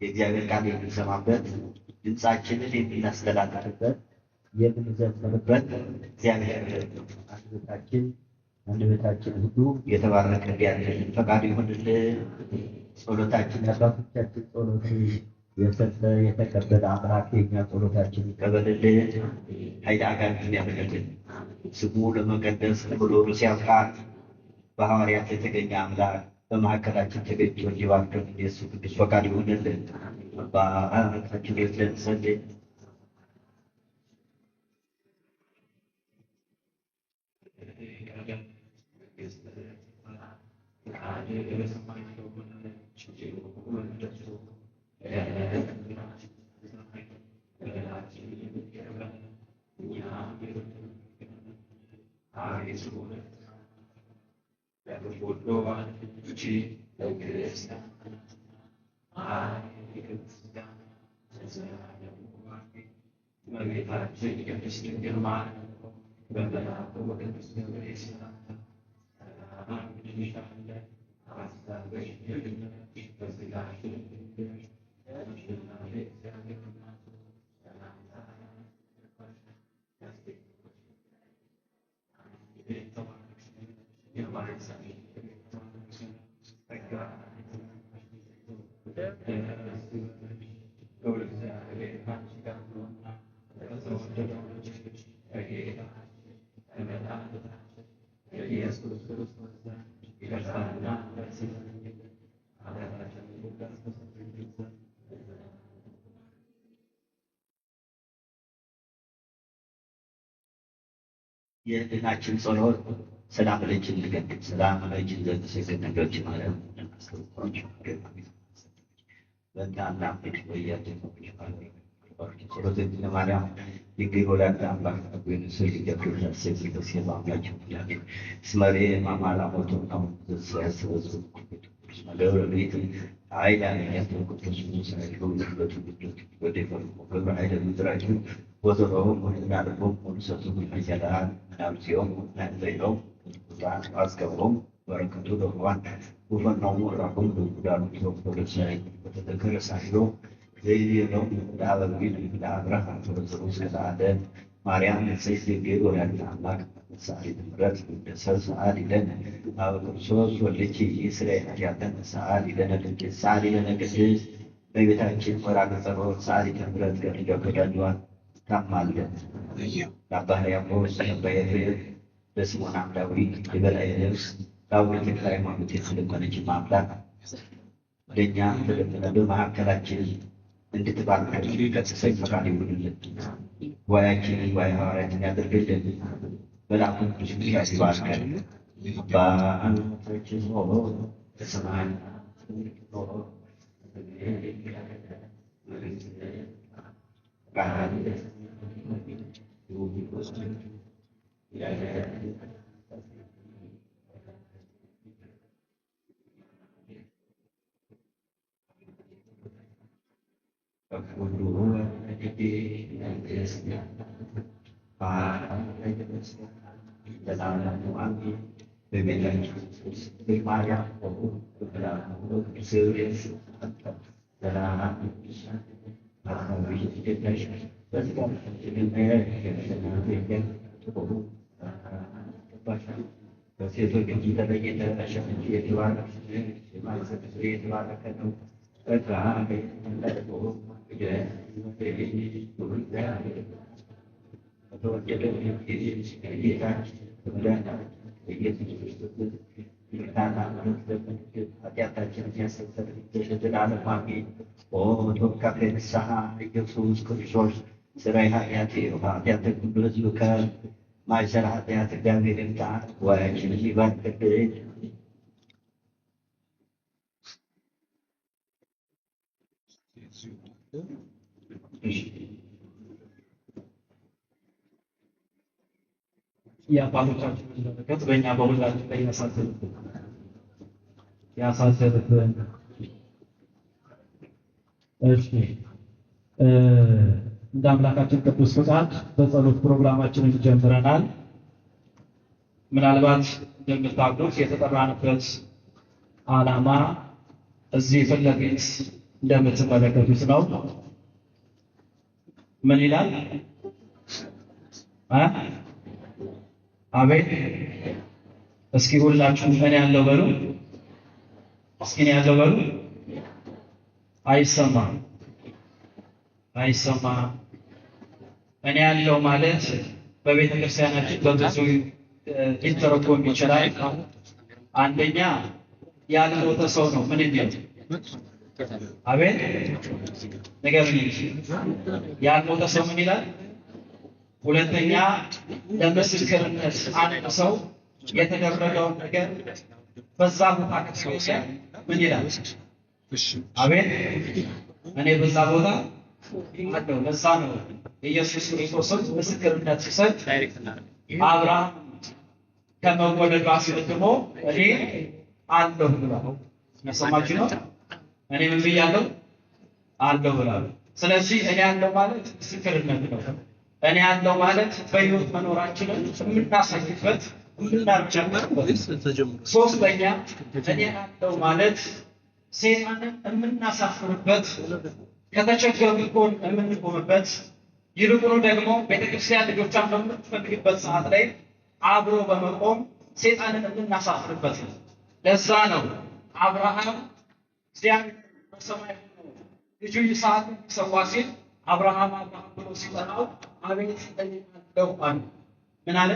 የእግዚአብሔር ቃል የምንሰማበት ድምፃችንን የምናስተላልፍበት የምንዘምርበት እግዚአብሔር አንደበታችን ሁሉ የተባረከ እንዲያድርግ ፈቃዱ ይሁንልን። ጸሎታችን አባቶቻችን ጸሎት የሰጠ የተቀበለ አምላክ የኛ ጸሎታችን ይቀበልልን። ኃይለ አጋንንትን ያበረክትልን። ስሙ ለመቀደስ ብሎ ሲያብቃ በሐዋርያት የተገኘ አምላክ በመካከላችን ተገኝቶ እንዲባርከን የእሱ ቅዱስ ፈቃድ ይሁንልን። በአምላካችን የለን ጸልይ። የድናችን ጸሎት ሰላም ለእጅን ልገድግ ሰላም ለእጅን ዘተሰገድ ነገሮች ማለት እናስተውቋች በእንዳንድ አምድ ወያችን ጸሎት ለማርያም ይገኝ ወላድ አምላክ ተብሎ ስል ይገብር ሰይፍ ሲል አምላካችን ያለ ስመሬ ማማላ ሞቶ ነው ዘያስበዙ ነገር ለቤት አይዳን ያተቆጥሩ ሰው ለበቱ ወደ ፈርሞ አይደ ምድራችን ወዘሮው ወናደቦም ወሰቱ ይፈጃላል ናምሲዮም ናንዘይው ቁጣን አስከብሮም በረከቱ ደዋን ወፈናው ወራኩም ዱዳሉ ተወሰነ በተደከረ ሳይሮ ዘይየው ዳበግን ዳብራህ ተወሰሩ ሰዓደ ማርያም ሰይፍ ገዶ ያለ አምላክ ሰዓሊ ምረት ደሰል ሰዓሊ ለነ አብ ክርስቶስ ወልቺ እስራኤል ያተን ሰዓሊ ለነ ሰዓሊ ለነ ቅድስ በቤታችን ወራቀ ጸሎት ሰዓሊ ምረት ጋር ይደረጋል። ታማልደ ያባህያቆስ በየፍሬ በስሞን አምላዊ የበላይ ልብስ ዳዊት ሃይማኖት የተለቀነች ማምላክ ለኛ ተደምጠ በመካከላችን እንድትባርከን ከሰይ ፈቃድ ይሁንልን። ወያችን ወይ ሐዋርያትን ያደርግልን። በላኩ ቅዱስ ያስባርከን። በአንተችን ሆኖ በሰማይ ኢየሱስ ክርስቶስ ስራይ ኃጢአት ኃጢአት ሁሉ ማይሰራ ኃጢአት እግዚአብሔር ይምጣ ወያችን ይባርክልን። የአባቶቻችን በረከት በእኛ በሁላችን ላይ ያሳሰብብን። እሺ እንደ አምላካችን ቅዱስ ፈቃድ በጸሎት ፕሮግራማችንን ጀምረናል። ምናልባት እንደምታውቁት የተጠራንበት ዓላማ እዚህ ፊት ለፊት እንደምትመለከቱት ነው። ምን ይላል? አቤት እስኪ ሁላችሁም እኔ ያለው በሉ። እስኪ እኔ ያለው በሉ። አይሰማም አይሰማም። እኔ ያለው ማለት በቤተ ክርስቲያናችን በብዙ ሊተረጎም ይችላል። አንደኛ ያልሞተ ሰው ነው። ምን የሚል አቤት ንገሩኝ። ያልሞተ ሰው ምን ይላል? ሁለተኛ ለምስክርነት አንድ ሰው የተደረገውን ነገር በዛ ቦታ ከተወሰ ምን ይላል? አቤት እኔ በዛ ቦታ አለው። ለዛ ነው ኢየሱስ ክርስቶስን ምስክርነት ሲሰጥ አብርሃም ከመወለዱ አስቀድሞ እኔ አለሁ ብሏል። ሰማችሁ ነው? እኔ ምን ብያለሁ? አለሁ ብሏል። ስለዚህ እኔ አለሁ ማለት ምስክርነት ነው። እኔ አለሁ ማለት በሕይወት መኖራችንን የምናሳይበት የምናርጨምርበት። ሶስተኛ እኔ አለሁ ማለት ሰይጣንን የምናሳፍርበት፣ ከተቸገሩ ጎን የምንቆምበት፣ ይልቁኑ ደግሞ ቤተክርስቲያን ልጆቿን በምትፈልግበት ሰዓት ላይ አብሮ በመቆም ሰይጣንን የምናሳፍርበት ነው። ለዛ ነው አብርሃም እግዚአብሔር በሰማይ ልጁ ይስሐቅን ሊሰዋ ሲል አብርሃም ብሎ ሲጠራው አቤት እኔ አለሁ አለ። ምን አለ?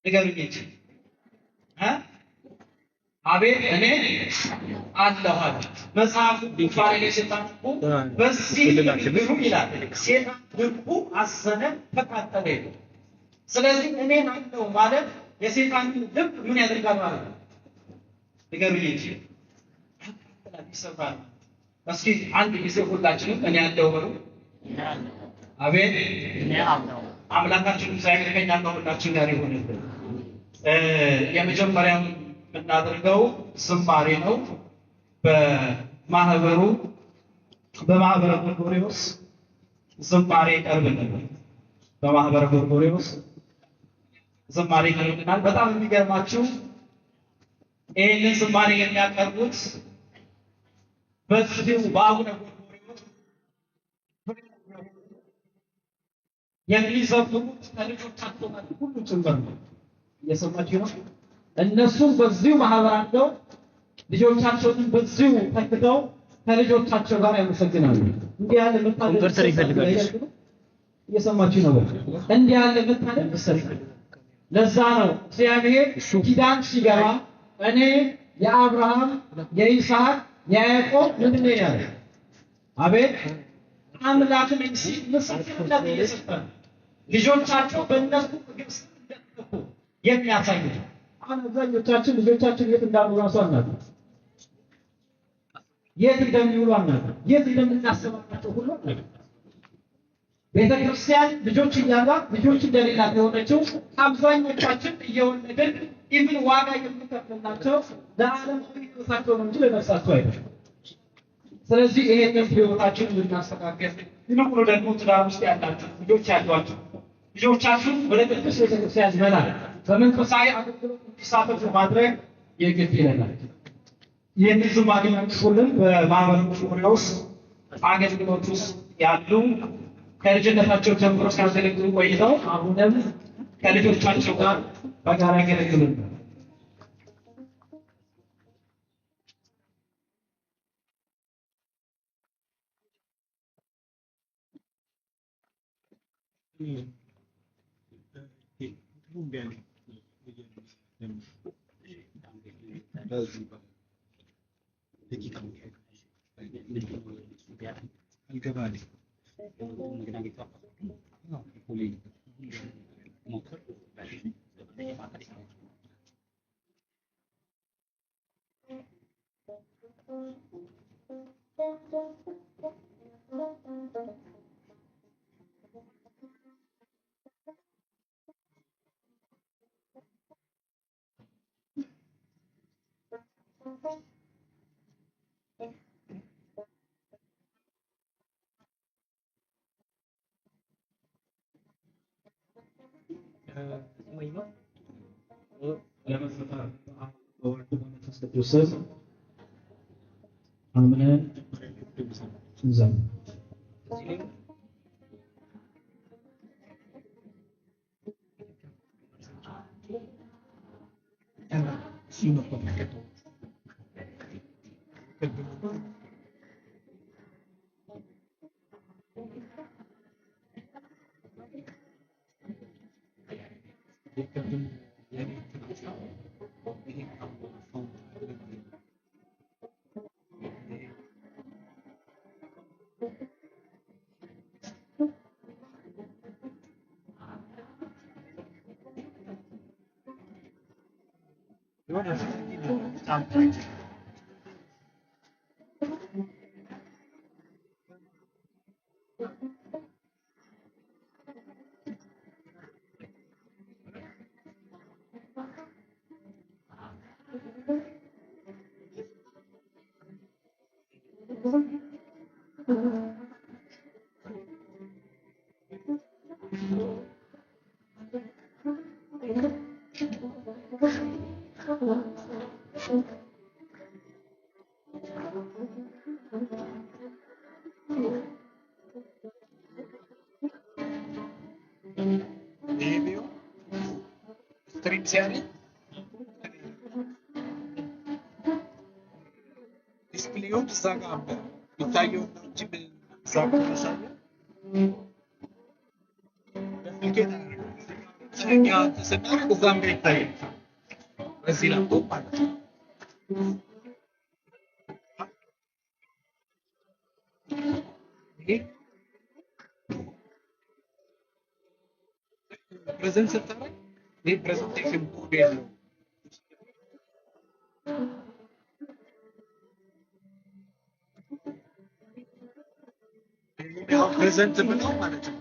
ንገሩኝ እንጂ አቤት እኔ አለሁ አለ። መጽሐፉ ዲፋሬ ሲታቁ በዚህ ልቡ ይላል ሰይጣን ልቡ አዘነ ተቃጠለ። ስለዚህ እኔ አለሁ ማለት የሰይጣን ልብ ምን ያደርጋል ማለት ነው? ንገሩኝ እንጂ ይሰብራል። እስኪ አንድ ጊዜ ሁላችንም እኔ አለሁ በሉ። አቤት እኔ አለሁ። አምላካችን እግዚአብሔር ከኛ ከሁላችን ጋር ይሁንልን። የመጀመሪያው የምናደርገው ዝማሬ ነው። በማህበረ ጎርጎርዮስ ዝማሬ ቀርብልናል። በማህበረ ጎርጎርዮስ ዝማሬ ቀርብልናል። በጣም የሚገርማችሁ ይህንን ዝማሬ የሚያቀርቡት በዚሁ በአቡነ ጎርጎርዮስ የሚዘምሩት ከልጆቻቸው ጋር ሁሉ ጭምር ነው። እየሰማችሁ ነው? እነሱም በዚሁ ማህበር አለው ልጆቻቸውን በዚሁ ተክተው ከልጆቻቸው ጋር ያመሰግናሉ። እንዲህ ያለ መታደል ይፈልጋል። እየሰማችሁ ነው? እንዲህ ያለ መታደል ይፈልጋል። ለዛ ነው እግዚአብሔር ኪዳን ሲገባ እኔ የአብርሃም የይስሐቅ የያዕቆብ ምንድን ነው ያለው? አቤት አምላክ ነኝ ሲል ምስክርነት እየሰጠ ልጆቻቸው በእነሱ ግብፅ እንደተጠቁ የሚያሳዩት። አሁን አብዛኞቻችን ልጆቻችን የት እንዳሉ ራሱ አናውቅም። የት እንደሚውሉ አናውቅም። የት እንደምናስባቸው ሁሉ አናውቅም። ቤተክርስቲያን ልጆች እያሏት ልጆች እንደሌላት የሆነችው አብዛኞቻችን እየወለድን ኢቭን ዋጋ የምንከፍልላቸው ለዓለማዊ ሕይወታቸው ነው እንጂ ለነፍሳቸው አይደለም። ስለዚህ ይሄንን ሕይወታችንን ልናስተካከል ይልቁኑ ደግሞ ትዳር ውስጥ ያላችሁ ልጆች ያሏችሁ ልጆቻችሁን ወደ ቅድስት ቤተክርስቲያን መላክ በመንፈሳዊ አገልግሎት እንዲሳተፉ ማድረግ የግድ ይለናል። ይህንን ዝማሬ መልሱልን። በማህበረ ጎርጎርዮስ አገልግሎት ውስጥ ያሉ ከልጅነታቸው ጀምሮ ሲያገለግሉ ቆይተው አሁንም ከልጆቻቸው ጋር በጋራ ያገለግሉን። ለመስጠት በመንፈስ ቅዱስ ስም አምነን እንዘምር። ስትሪም ሲያለኝ ዲስፕሌውን እዛ ጋር አለ የሚታየው ነው እንጂ እዛ ጋር ያሳያል። በስልኬ እኛ ስናደርግ እዛም ጋር ይታያል። በዚህ ላፕቶፕ ማለት ነው። ይሄ ፕሬዘንት ስታደርግ ይሄ ፕሬዘንቴሽን ኮድ ያለው ያው ፕሬዘንት ብለው ማለት ነው።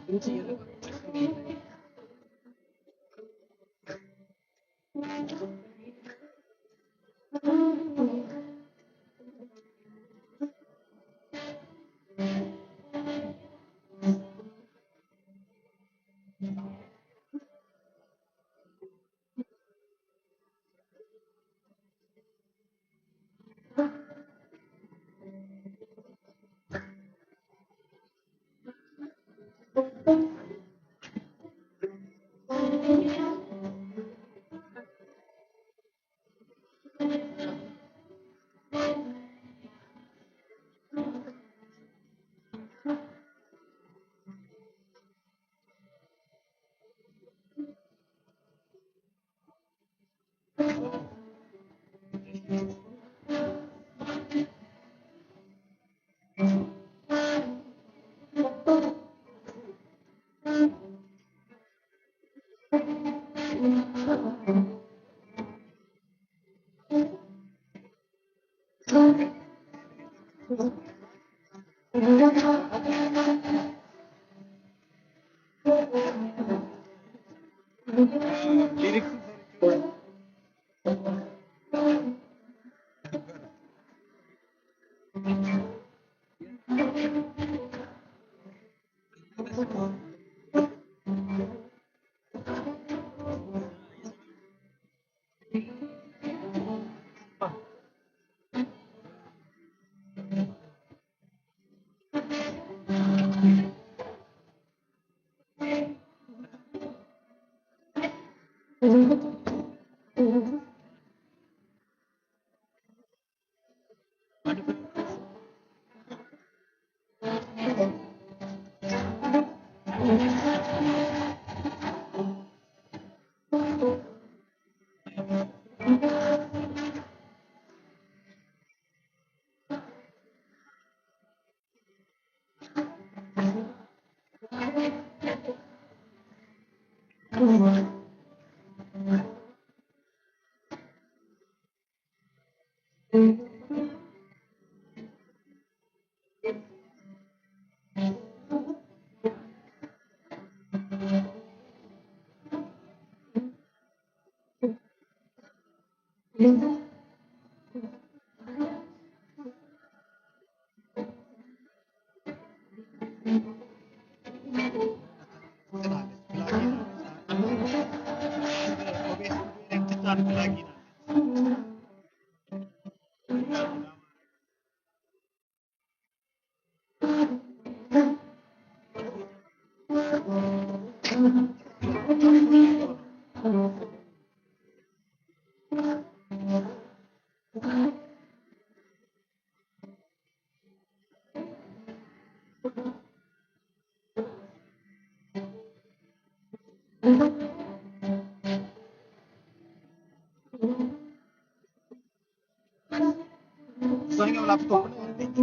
እዛኛው ላፕቶፕ ነው እንዴ?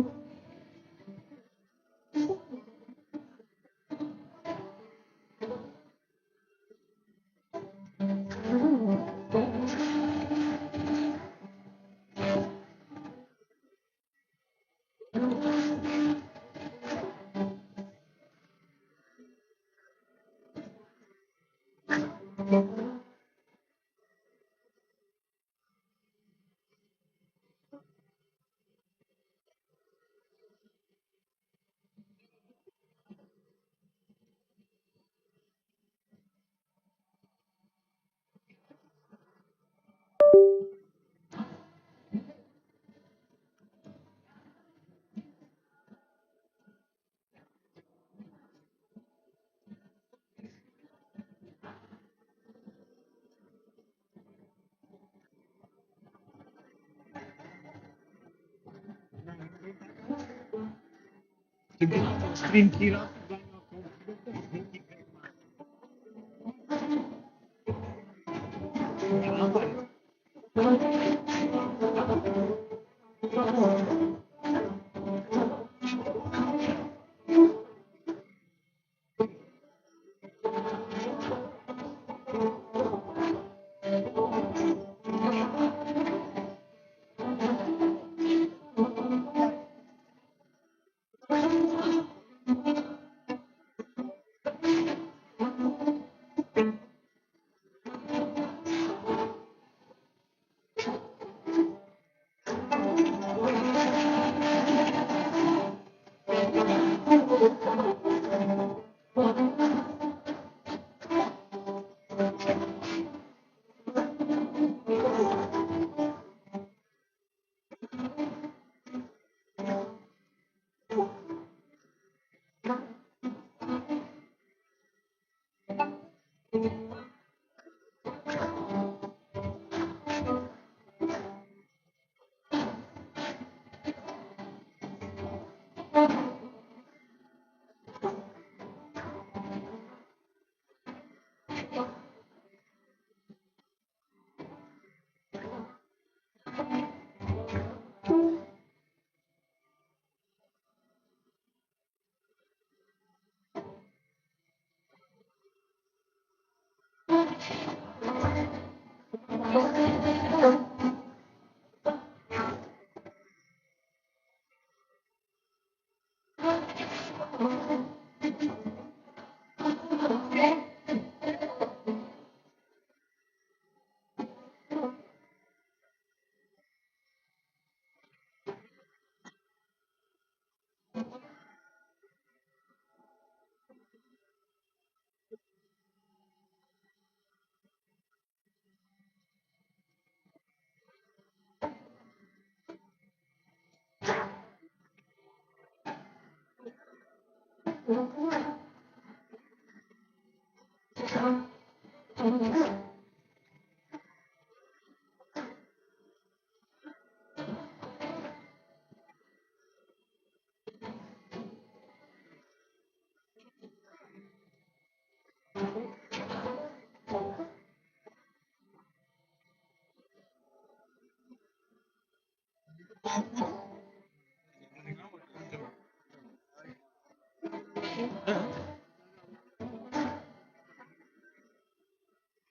ስክሪን ኪራ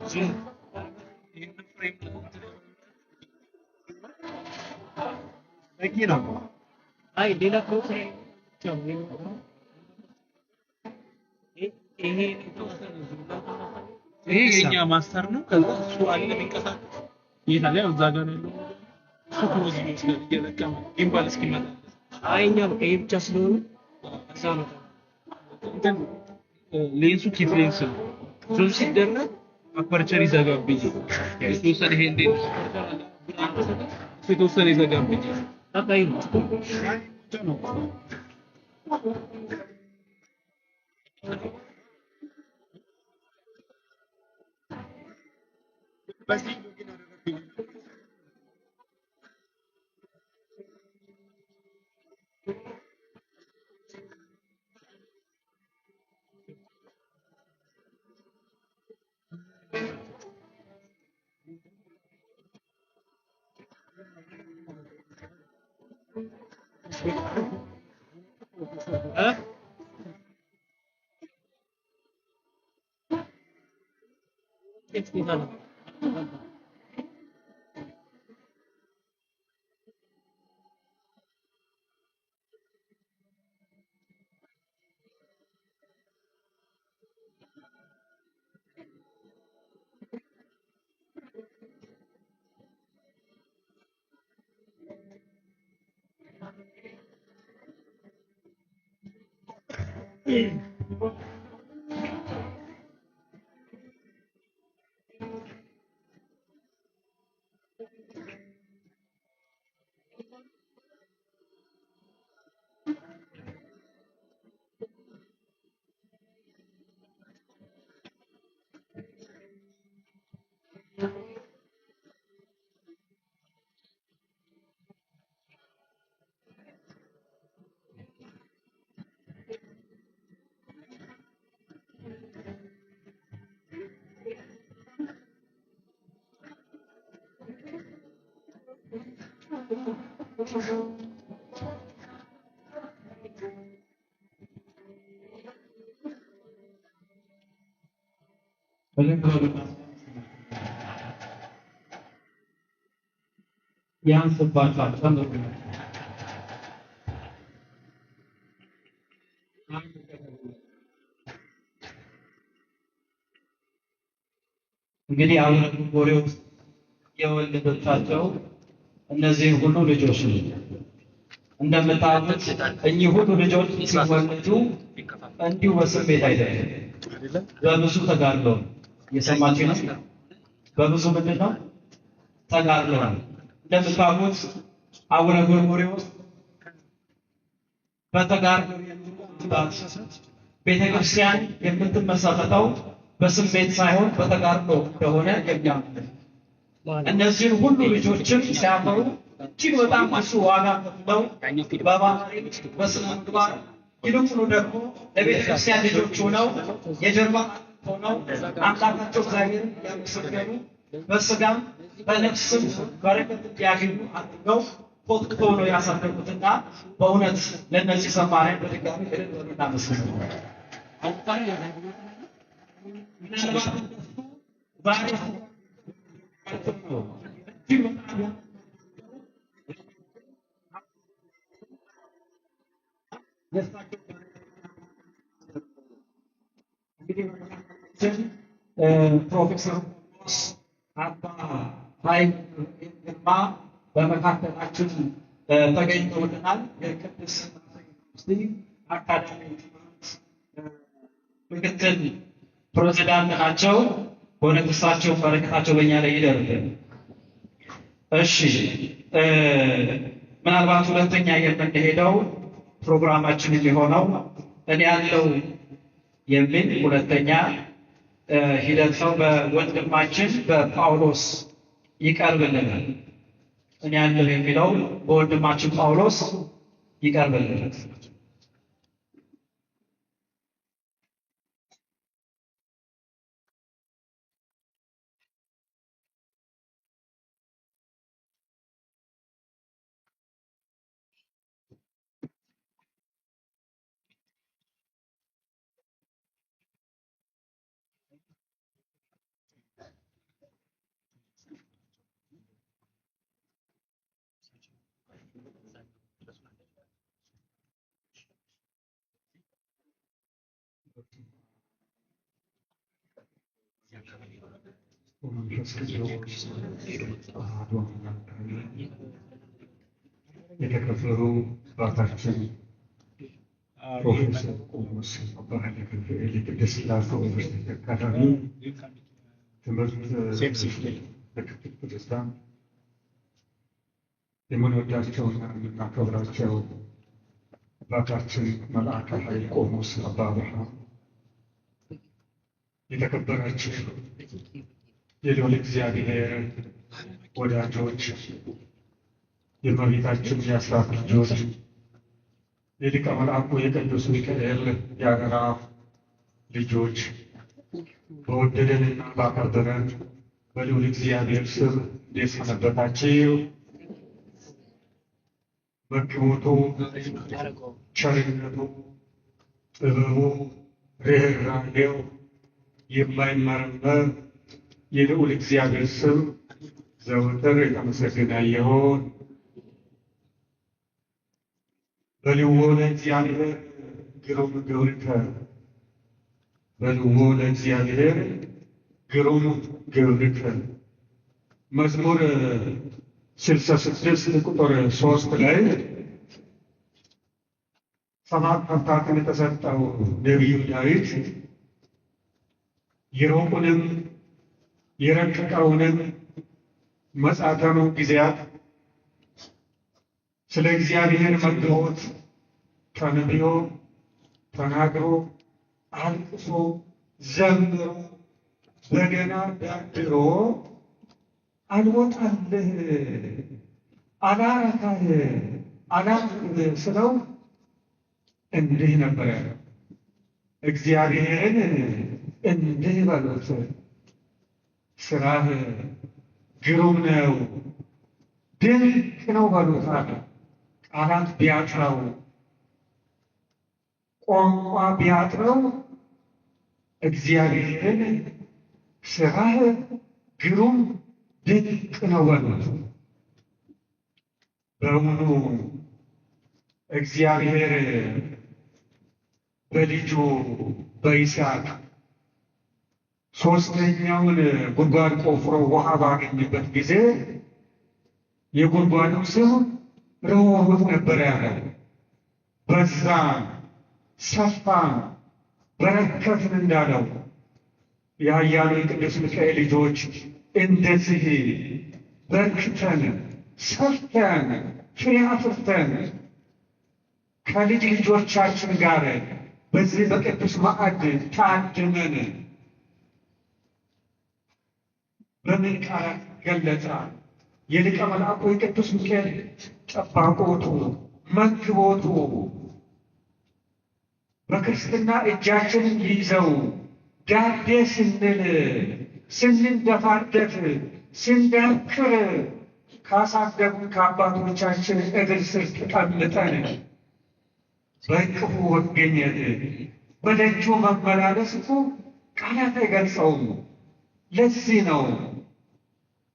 ዙም ይሄን ፍሬም በቂ ነው። አይ ሌላ ፕሮሰስ ይሄ የኛ ማስተር ነው። ከዛ እሱ አለ የሚንቀሳቀስ ይሄ ታዲያ እዛ ጋር ያለው እሱ ክሮዝ ይመስላል እየለቀመ ኢምባል እስኪመጣ አይ እኛ ይሄ ብቻ ስለሆነ እዛ ነው እንትን ሌንሱ ኪት ሌንስ ነው። ዙም ሲደረግ አፐርቸር ይዘጋብኝ የተወሰነ ይሄ እንዴት የተወሰነ ይዘጋብኝ አቃይ ነው በዚህ ሎጊን አደረግኝ ያንስባቸዋል ጨምሩ። እንግዲህ አቡነ ጎርጎርዮስ የወለደቻቸው እነዚህ ሁሉ ልጆች ነው። እንደምታውቁት እኚህ ሁሉ ልጆች ሲወለዱ እንዲሁ በስሜት አይደለም፣ በብዙ ተጋድሎ ነው። እየሰማችሁ ነው? በብዙ ምንድን ነው ተጋድሎ ነው። እንደምታውቁት አቡነ ጎርጎርዮስ በተጋድሎ ቤተክርስቲያን የምትመሰረተው በስሜት ሳይሆን በተጋድሎ እንደሆነ የሚያምኑ እነዚህን ሁሉ ልጆችም ሲያፈሩ እጅግ በጣም ብዙ ዋጋ ከፍለው በባህሪ በስነ ምግባር ይልቁኑ ደግሞ ለቤተክርስቲያን ልጆች ሆነው የጀርባ ሆነው አምላካቸው እግዚአብሔርን ያመሰገኑ በስጋም በነፍስም በረከት እንዲያገኙ አድርገው ኮትኩተው ነው ያሳደጉትና በእውነት ለእነዚህ ዘማሪያን በድጋሚ እልል እናመስግናለን። ዛሬ ፕሮፌሰር አባ ኃይል ግርማ በመካከላችን ተገኝተውልናል። የቅድስት ሥላሴ አካዳሚ ምክትል ፕሬዝዳንት ናቸው። በእውነት እሳቸው በረከታቸው በእኛ ላይ ይደርብን። እሺ ምናልባት ሁለተኛ የምንሄደው ፕሮግራማችን የሚሆነው እኔ ያለው የሚል ሁለተኛ ሂደት ነው። በወንድማችን በጳውሎስ ይቀርብልናል። እኔ ያለው የሚለው በወንድማችን ጳውሎስ ይቀርብልናል። የተከበሩ አባታችን ፕሮፌሰር ቆሞስ አባ ኃይለ ገብርኤል የቅድስት ሥላሴ ዩኒቨርሲቲ አካዳሚ ትምህርት ምክትል ፕሬዝዳንት፣ የምንወዳቸውና የምናከብራቸው አባታችን መልአከ ኃይል ቆሞስ አባ አብርሃም፣ የተከበራችሁ የልዑል እግዚአብሔር ወዳጆች፣ የእመቤታችን የአስራት ልጆች፣ የሊቀ መላእክቱ የቅዱስ ሚካኤል የአደራ ልጆች፣ በወደደንና ባከበረን በልዑል እግዚአብሔር ስም እንዴት ሰነበታችሁ? መግቦቱ፣ ቸርነቱ፣ ጥበቡ ርኅራኄው የማይመረመር የልዑል እግዚአብሔር ስም ዘወትር የተመሰገነ ይሁን። በልዎ ለእግዚአብሔር ግሩም ግብርከ በልዎ ለእግዚአብሔር ግሩም ግብርከ መዝሙር 66 ቁጥር 3 ላይ ሰባት መፍታትን የተሰጠው ነቢዩ ዳዊት የሩቁንም የረቀቀውንም መጻተኑ ጊዜያት ስለ እግዚአብሔር መግቦት ተነብዮ ተናግሮ አልቅሶ ዘምሮ በገና ደርድሮ አልወጣልህ አላረካህ አላርክህ ስለው እንዲህ ነበር ያለው። እግዚአብሔርን እንዲህ በሉት፣ ስራህ ግሩም ነው ድንቅ ነው በሉት አለ። ቃላት ቢያጥረው ቋንቋ ቢያጥረው እግዚአብሔርን ስራህ ግሩም ድንቅ ነው በሉት። በእውኑ እግዚአብሔር በልጁ በይስሐቅ ሦስተኛውን ጉድጓድ ቆፍሮ ውሃ ባገኘበት ጊዜ የጉድጓዱ ስም ርኅሩት ነበር ያለው። በዛም ሰፋን በረከትን እንዳለው የኃያሉ የቅዱስ ሚካኤል ልጆች እንደዚህ በርክተን ሰፍተን ፍሬ አፍርተን ከልጅ ልጆቻችን ጋር በዚህ በቅዱስ ማዕድ ታድመን በምን ቃላት ገለጸ? የሊቀ መልአኩ የቅዱስ ሚካኤል ጠባቆቱ መግቦቱ በክርስትና እጃችንን ይዘው ዳዴ ስንል ስንደፋደፍ ስንዳክር ካሳደጉን ከአባቶቻችን እግር ስር ተቀምጠን በእቅፉ መገኘት በደጁ መመላለስ እኮ ቃላት አይገልጸውም። ለዚህ ነው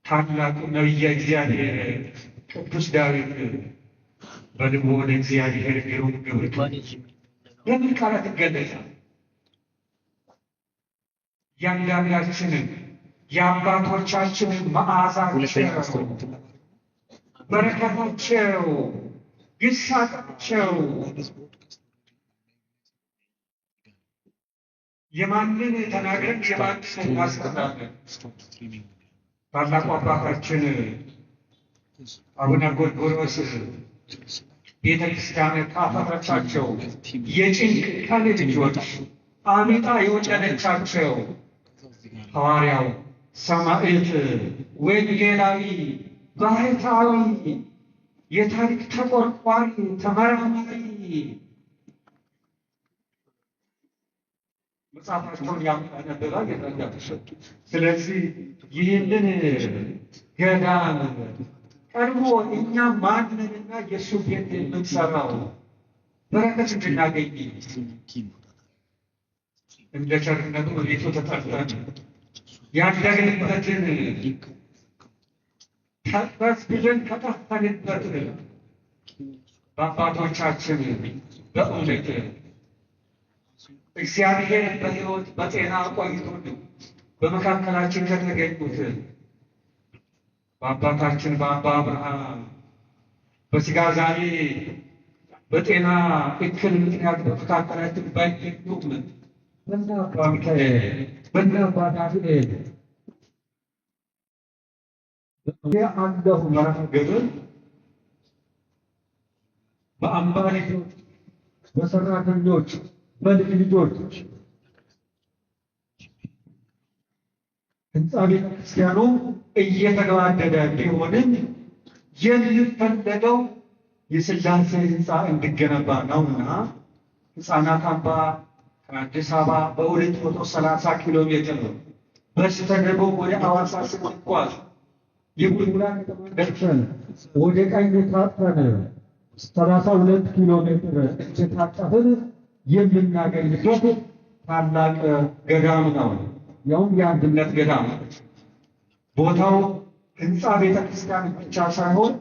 ታላቁ ነቢየ እግዚአብሔር ቅዱስ ዳዊት በልቡ ወደ እግዚአብሔር ግሩም ግብርከ በምን ቃላት ይገለጻል? እያንዳንዳችንን የአባቶቻችንን መዓዛቸው፣ በረከታቸው፣ ግሳጣቸው የማንን ተናግረን የማን እናስቀራለን? ታላቁ አባታችን አቡነ ጎርጎርዮስ ቤተ ክርስቲያን ካፈራቻቸው የጭንቅ ቀን ልጆች አሚጣ የወጨነቻቸው ሐዋርያው፣ ሰማዕት፣ ወንጌላዊ፣ ባህታዊ፣ የታሪክ ተቆርቋሪ፣ ተመራማሪ መጽሐፋቸውን ያነበባል የተረዳል። ስለዚህ ይህንን ገዳም ቀድሞ እኛ ማንንና የእሱ ቤት የምንሰራው በረከት እንድናገኝ እንደ ቸርነቱ ቤቱ ተጠርተን ያደግንበትን ተበዝብዘን ከጠፋንበት በአባቶቻችን በእውነት እግዚአብሔር በሕይወት በጤና ቆይቶን በመካከላችን ከተገኙት በአባታችን በአባ አብርሃም በሥጋ ዛሬ በጤና እክል ምክንያት በመካከላችን ባይገኙም በእነ አባ ሚካኤል በእነ አባ ዳንኤል የአንደሁ መርሐ ግብር በአምባ ልጆች በሰራተኞች በልጅ ልጆች ህንፃ ቤተ ክርስቲያኑ እየተገባደደ ቢሆንም የሚፈለገው የሥላሴ ህንፃ እንዲገነባ ነውና ሕፃናት አምባ ከአዲስ አበባ በ230 ኪሎ ሜትር በስተደቡብ ወደ ሐዋሳ ስንጓዝ የቡልቡላ ከተማ ደርሰን ወደ ቀኝ ታጥፈን 32 ኪሎ ሜትር እንደታጠፍን የምናገኝበት ታላቅ ገዳም ነው። ያውም የአንድነት ገዳም። ቦታው ህንፃ ቤተክርስቲያን ብቻ ሳይሆን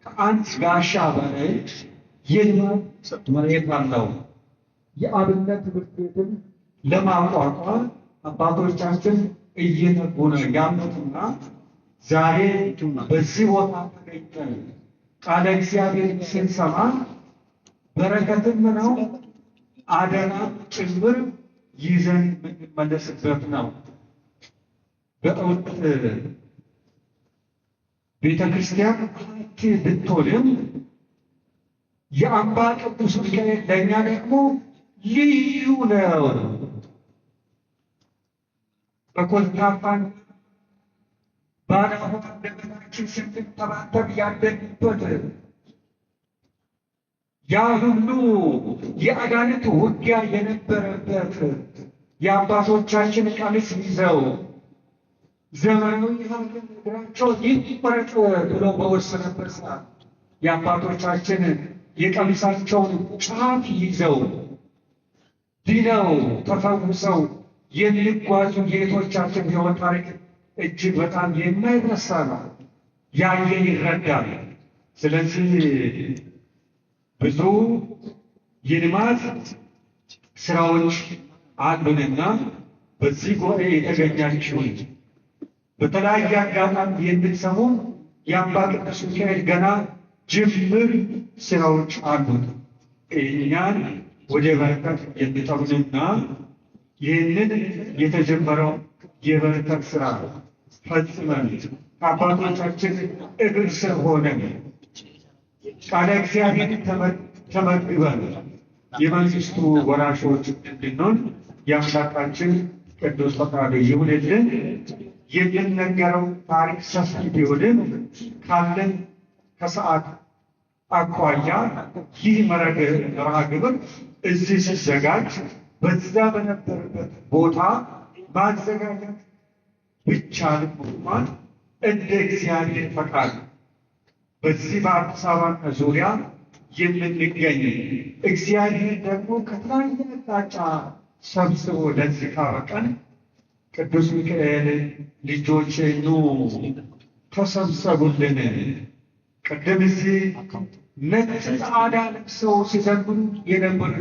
ከአንድ ጋሻ በላይ የልማት መሬት አለው። የአብነት ትምህርት ቤትን ለማቋቋም አባቶቻችን እየተጉ ነው ያሉትና ዛሬ በዚህ ቦታ ተገኝተን ቃለ እግዚአብሔር ስንሰማ በረከትም ነው አደራ ጭምር ይዘን የምንመለስበት ነው። በእውነት ቤተክርስቲያን ብትሆንም የአምባ ቅዱስ ሚካኤል ለእኛ ደግሞ ልዩ ነው። በኮልታፋን ባዳሁ አንደበታችን ስንተባተብ ያለንበት ያ ሁሉ የአጋንንት ውጊያ የነበረበት የአባቶቻችን ቀሚስ ይዘው ዘመናዊ እግራቸው ይቆረጥ ብሎ በወሰነበት ሰዓት የአባቶቻችን የቀሚሳቸውን ጫፍ ይዘው ድነው ተፈውሰው የሚጓዙ ጌቶቻችን ሕይወት ታሪክ እጅግ በጣም የማይረሳ ነው። ያየ ይረዳል። ስለዚህ ብዙ የልማት ስራዎች አሉንና በዚህ ጉባኤ የተገኛችሁ በተለያየ አጋጣሚ የምትሰሙ የአምባ ቅዱስ ሚካኤል ገና ጅምር ስራዎች አሉት። እኛን ወደ በረከት የሚጠሩንና ይህንን የተጀመረው የበረከት ስራ ፈጽመን አባቶቻችን እግር ስር ሆነን ቃለ እግዚአብሔር ተመግበን የመንግስቱ ወራሾች እንድንሆን የአምላካችን ቅዱስ ፈቃዱ ይሁንልን። የሚነገረው ታሪክ ሰፊ ቢሆንም ካለን ከሰዓት አኳያ ይህ መርሃ ግብር እዚህ ሲዘጋጅ በዛ በነበረበት ቦታ ማዘጋጀት ቢቻልም እንኳን እንደ እግዚአብሔር ፈቃድ በዚህ በአዲስ አበባ ዙሪያ የምንገኝ እግዚአብሔር ደግሞ ከተለያየ አቅጣጫ ሰብስቦ ለዚህ ካበቃን ቅዱስ ሚካኤል ልጆች ኑ ተሰብሰቡልን። ቅድም እዚህ ነጭ ጻዕዳ ለብሰው ሲዘምሩ የነበሩ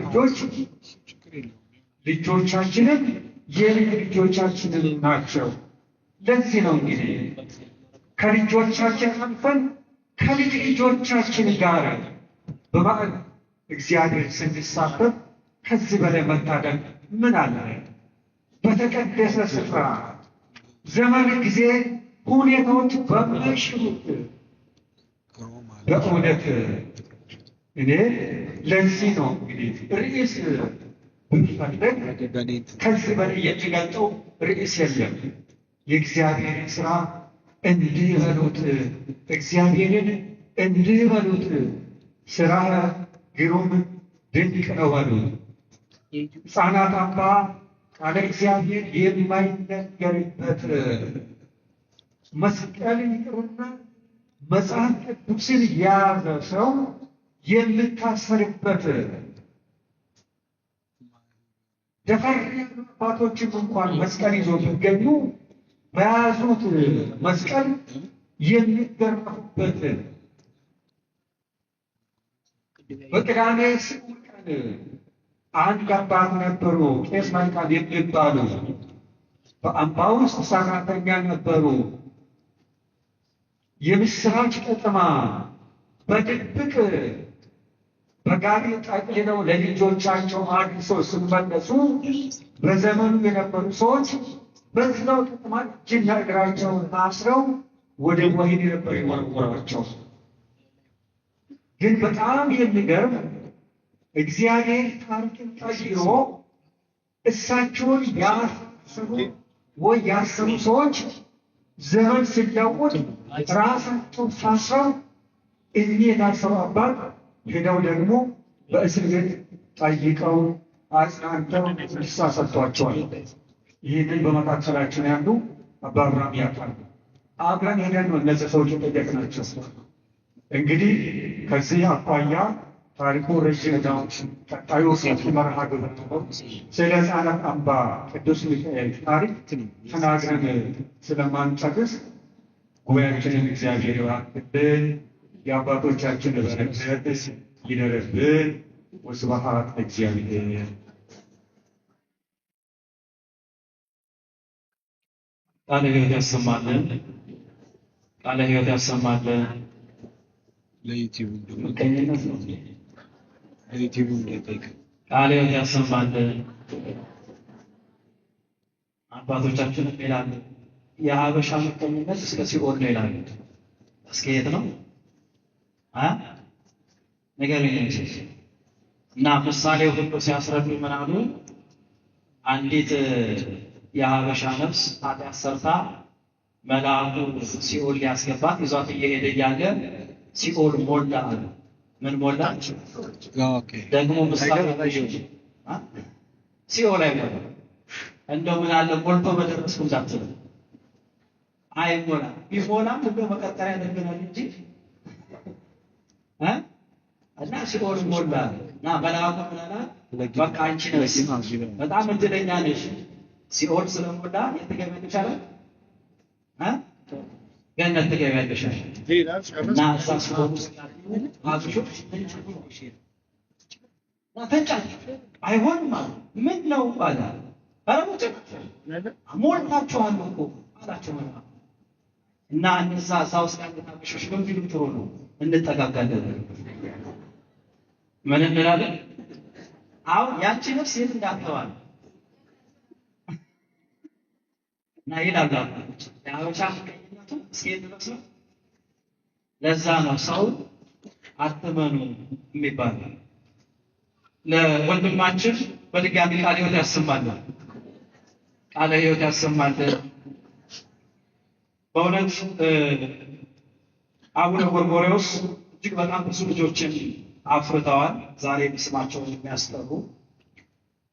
ልጆቻችንን የልጅ ልጆቻችንን ናቸው። ለዚህ ነው እንግዲህ ከልጆቻችን አልፈን ከልጅ ልጆቻችን ጋር በበዓል እግዚአብሔር ስንሳተፍ ከዚህ በላይ መታደል ምን አለ? በተቀደሰ ስፍራ ዘመን ጊዜ ሁኔታዎች በማይሽሩት በእውነት እኔ ለዚህ ነው እንግዲህ ርዕስ ብንፈልግ ከዚህ በላይ የሚገልጠው ርዕስ የለም። የእግዚአብሔርን ስራ እንዲህ በሉት፣ እግዚአብሔርን እንዲህ በሉት፣ ስራ ግሩም ድንቅ ነው በሉት። ሕፃናት አምባ ቃለ እግዚአብሔር የማይነገርበት መስቀልን ይቅርና መጽሐፍ ቅዱስን የያዘ ሰው የሚታሰርበት ደፋር አባቶችም እንኳን መስቀል ይዞ ቢገኙ በያዙት መስቀል የሚገረፉበት በቅዳሜ ስዑር ቀን አንድ አባት ነበሩ፣ ቄስ መልካም የሚባሉ በአምባ ውስጥ ሰራተኛ ነበሩ። የምስራች ከተማ በድብቅ በጋሪ ጠቅልለው ለልጆቻቸው አድርሰው ሲመለሱ በዘመኑ የነበሩ ሰዎች በዛው ከተማ እጅና እግራቸውን ታስረው ወደ ወህኒ ነበር የወረወሯቸው። ግን በጣም የሚገርም እግዚአብሔር ታሪክን ቀይሮ እሳቸውን ያሰሩ ወይ ያሰሩ ሰዎች ዘመን ሲለወጥ ራሳቸው ታስረው እዚህ የታሰሩ አባት ሄደው ደግሞ በእስር ቤት ጠይቀው አጽናንተው ንስሐ ሰጥቷቸዋል። ይህንን በመካከላችን ያሉ አባ አብርሃም ያውቃሉ። አብረን ሄደን ነው እነዚህ ሰዎች የጠየቅናቸው። እንግዲህ ከዚህ አኳያ ታሪኩ ረዥም ነው። ቀጣዩ ሰፊ መርሃ ግብር ነው። ስለ ሕፃናት አምባ ቅዱስ ሚካኤል ታሪክ ተናግረን ስለማንጨርስ ጉባኤያችንን እግዚአብሔር ይባርክልን፣ የአባቶቻችን በረከት ይደርብን። ወስብሐት ለእግዚአብሔር። ቃለ ሕይወት ያሰማልን፣ ቃለ ሕይወት ያሰማልን። ለዩቲዩብ ምቀኝነት ነው። ለዩቲዩብ እንደጠይቅ ቃለ ሕይወት ያሰማልን። አባቶቻችን ይላሉ የሀበሻ ምቀኝነት እስከ ሲኦል ነው ይላሉ። እስከ የት ነው? ንገረኝ እንጂ። እና ምሳሌው ሁሉ ሲያስረዱ ምን አሉ? አንዲት የሀበሻ ነፍስ ኃጢአት ሰርታ መልአኩ ሲኦል ሊያስገባት ይዟት እየሄደ እያለ ሲኦል ሞላ አሉ። ምን ሞላ? ደግሞ ምሳሌ ሲኦል አይሞላም። እንደው ምን አለ ሞልቶ በደረስኩ እንዳትሉ። አይሞላም። ቢሞላም ሁሉ መቀጠሪያ ያደርገናል እንጂ እና ሲኦል ሞላ እና መልአኩ ምን አለ? በቃ አንቺ ነሽ በጣም እድለኛ ነሽ፣ ሲኦል ስለሞላ የት ትገቢያለሽ አለ? ገነት ትገቢያለሽ አለ። እና እዛ ሲኦል ውስጥ ያሉ አብሾች ተንጫጩ። አይሆንም አሉ። ምን ነው አለ? ኧረ ሞልታችኋል እኮ አላቸው መልአኩ። እና እነዛ እዛ ውስጥ ያሉት አብሾች ምን ቢሉ ጥሩ ነው? እንጠጋጋለን። ምን እንላለን? አሁን ያቺ ነፍስ የት እንዳትገባል እና ይላሉ አባቶች። የሀበሻ ምቀኝነቱ እስከየት ድረስ ነው? ለዛ ነው ሰው አትመኑ የሚባለው። ለወንድማችን በድጋሚ ቃለ ሕይወት ያሰማልን፣ ቃለ ሕይወት ያሰማልን። በእውነት አቡነ ጎርጎርዮስ እጅግ በጣም ብዙ ልጆችን አፍርተዋል። ዛሬ ስማቸውን የሚያስጠሩ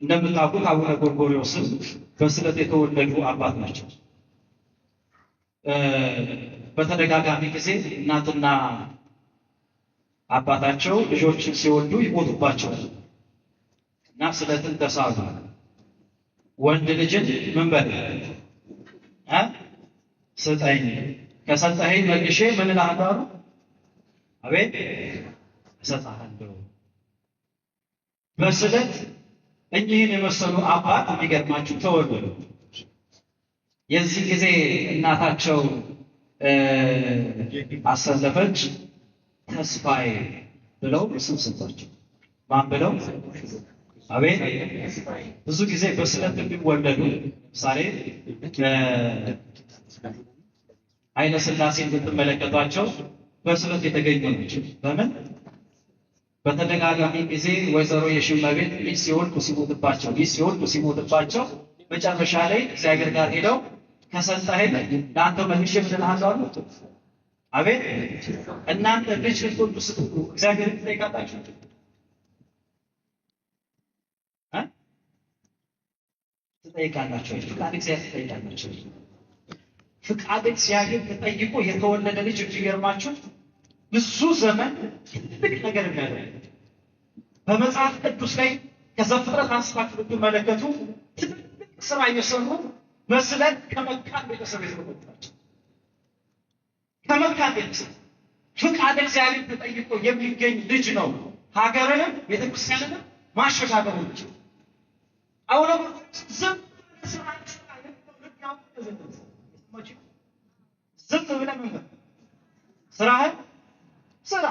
እንደምታውቁት አቡነ ጎርጎርዮስም በስለት የተወለዱ አባት ናቸው። በተደጋጋሚ ጊዜ እናትና አባታቸው ልጆችን ሲወልዱ ይሞቱባቸዋል እና ስለትን ተሳሉ። ወንድ ልጅን ምን በል ስጠኝ፣ ከሰጠኸኝ መልሼ ምን እልሃለሁ? አቤት እሰጥሃለሁ። በስለት እኚህን የመሰሉ አባት የሚገርማችሁ ተወለዱ። የዚህ ጊዜ እናታቸው አሰለፈች ተስፋዬ ብለው ስም ሰጧቸው። ማን ብለው? አቤት ብዙ ጊዜ በስለት የሚወለዱ ምሳሌ ኃይለ ሥላሴን ብትመለከቷቸው በስለት የተገኙ ናቸው። በምን በተደጋጋሚ ጊዜ ወይዘሮ የሽመቤት ልጅ ሲሞትባቸው መጨረሻ ላይ እግዚአብሔር ጋር ሄደው ከሰጠኸኝ ለአንተ መልሼ ምን እልሃለሁ አሉ። አቤት እናንተ ልጅ ልትወልዱ ስትሉ እግዚአብሔር ትጠይቃላችሁ? ትጠይቃላችሁ? ፍቃድ እግዚአብሔር ትጠይቃላችሁ? ፍቃድ እግዚአብሔር ተጠይቆ የተወለደ ልጅ የሚገርማችሁ ብዙ ዘመን ትልቅ ነገር የሚያደርግ በመጽሐፍ ቅዱስ ላይ ከዘፍጥረት አንስታችሁ ብትመለከቱ ትልቅ ስራ እየሰሩ በስለት ከመካን ቤተሰብ የተወለዱ ናቸው። ከመካን ቤተሰብ ፍቃድ እግዚአብሔር ተጠይቆ የሚገኝ ልጅ ነው። ሀገርንም ቤተክርስቲያንንም ማሸጋገር ይችላል። አሁን ዝም ብለን ምን ስራህን ስራ።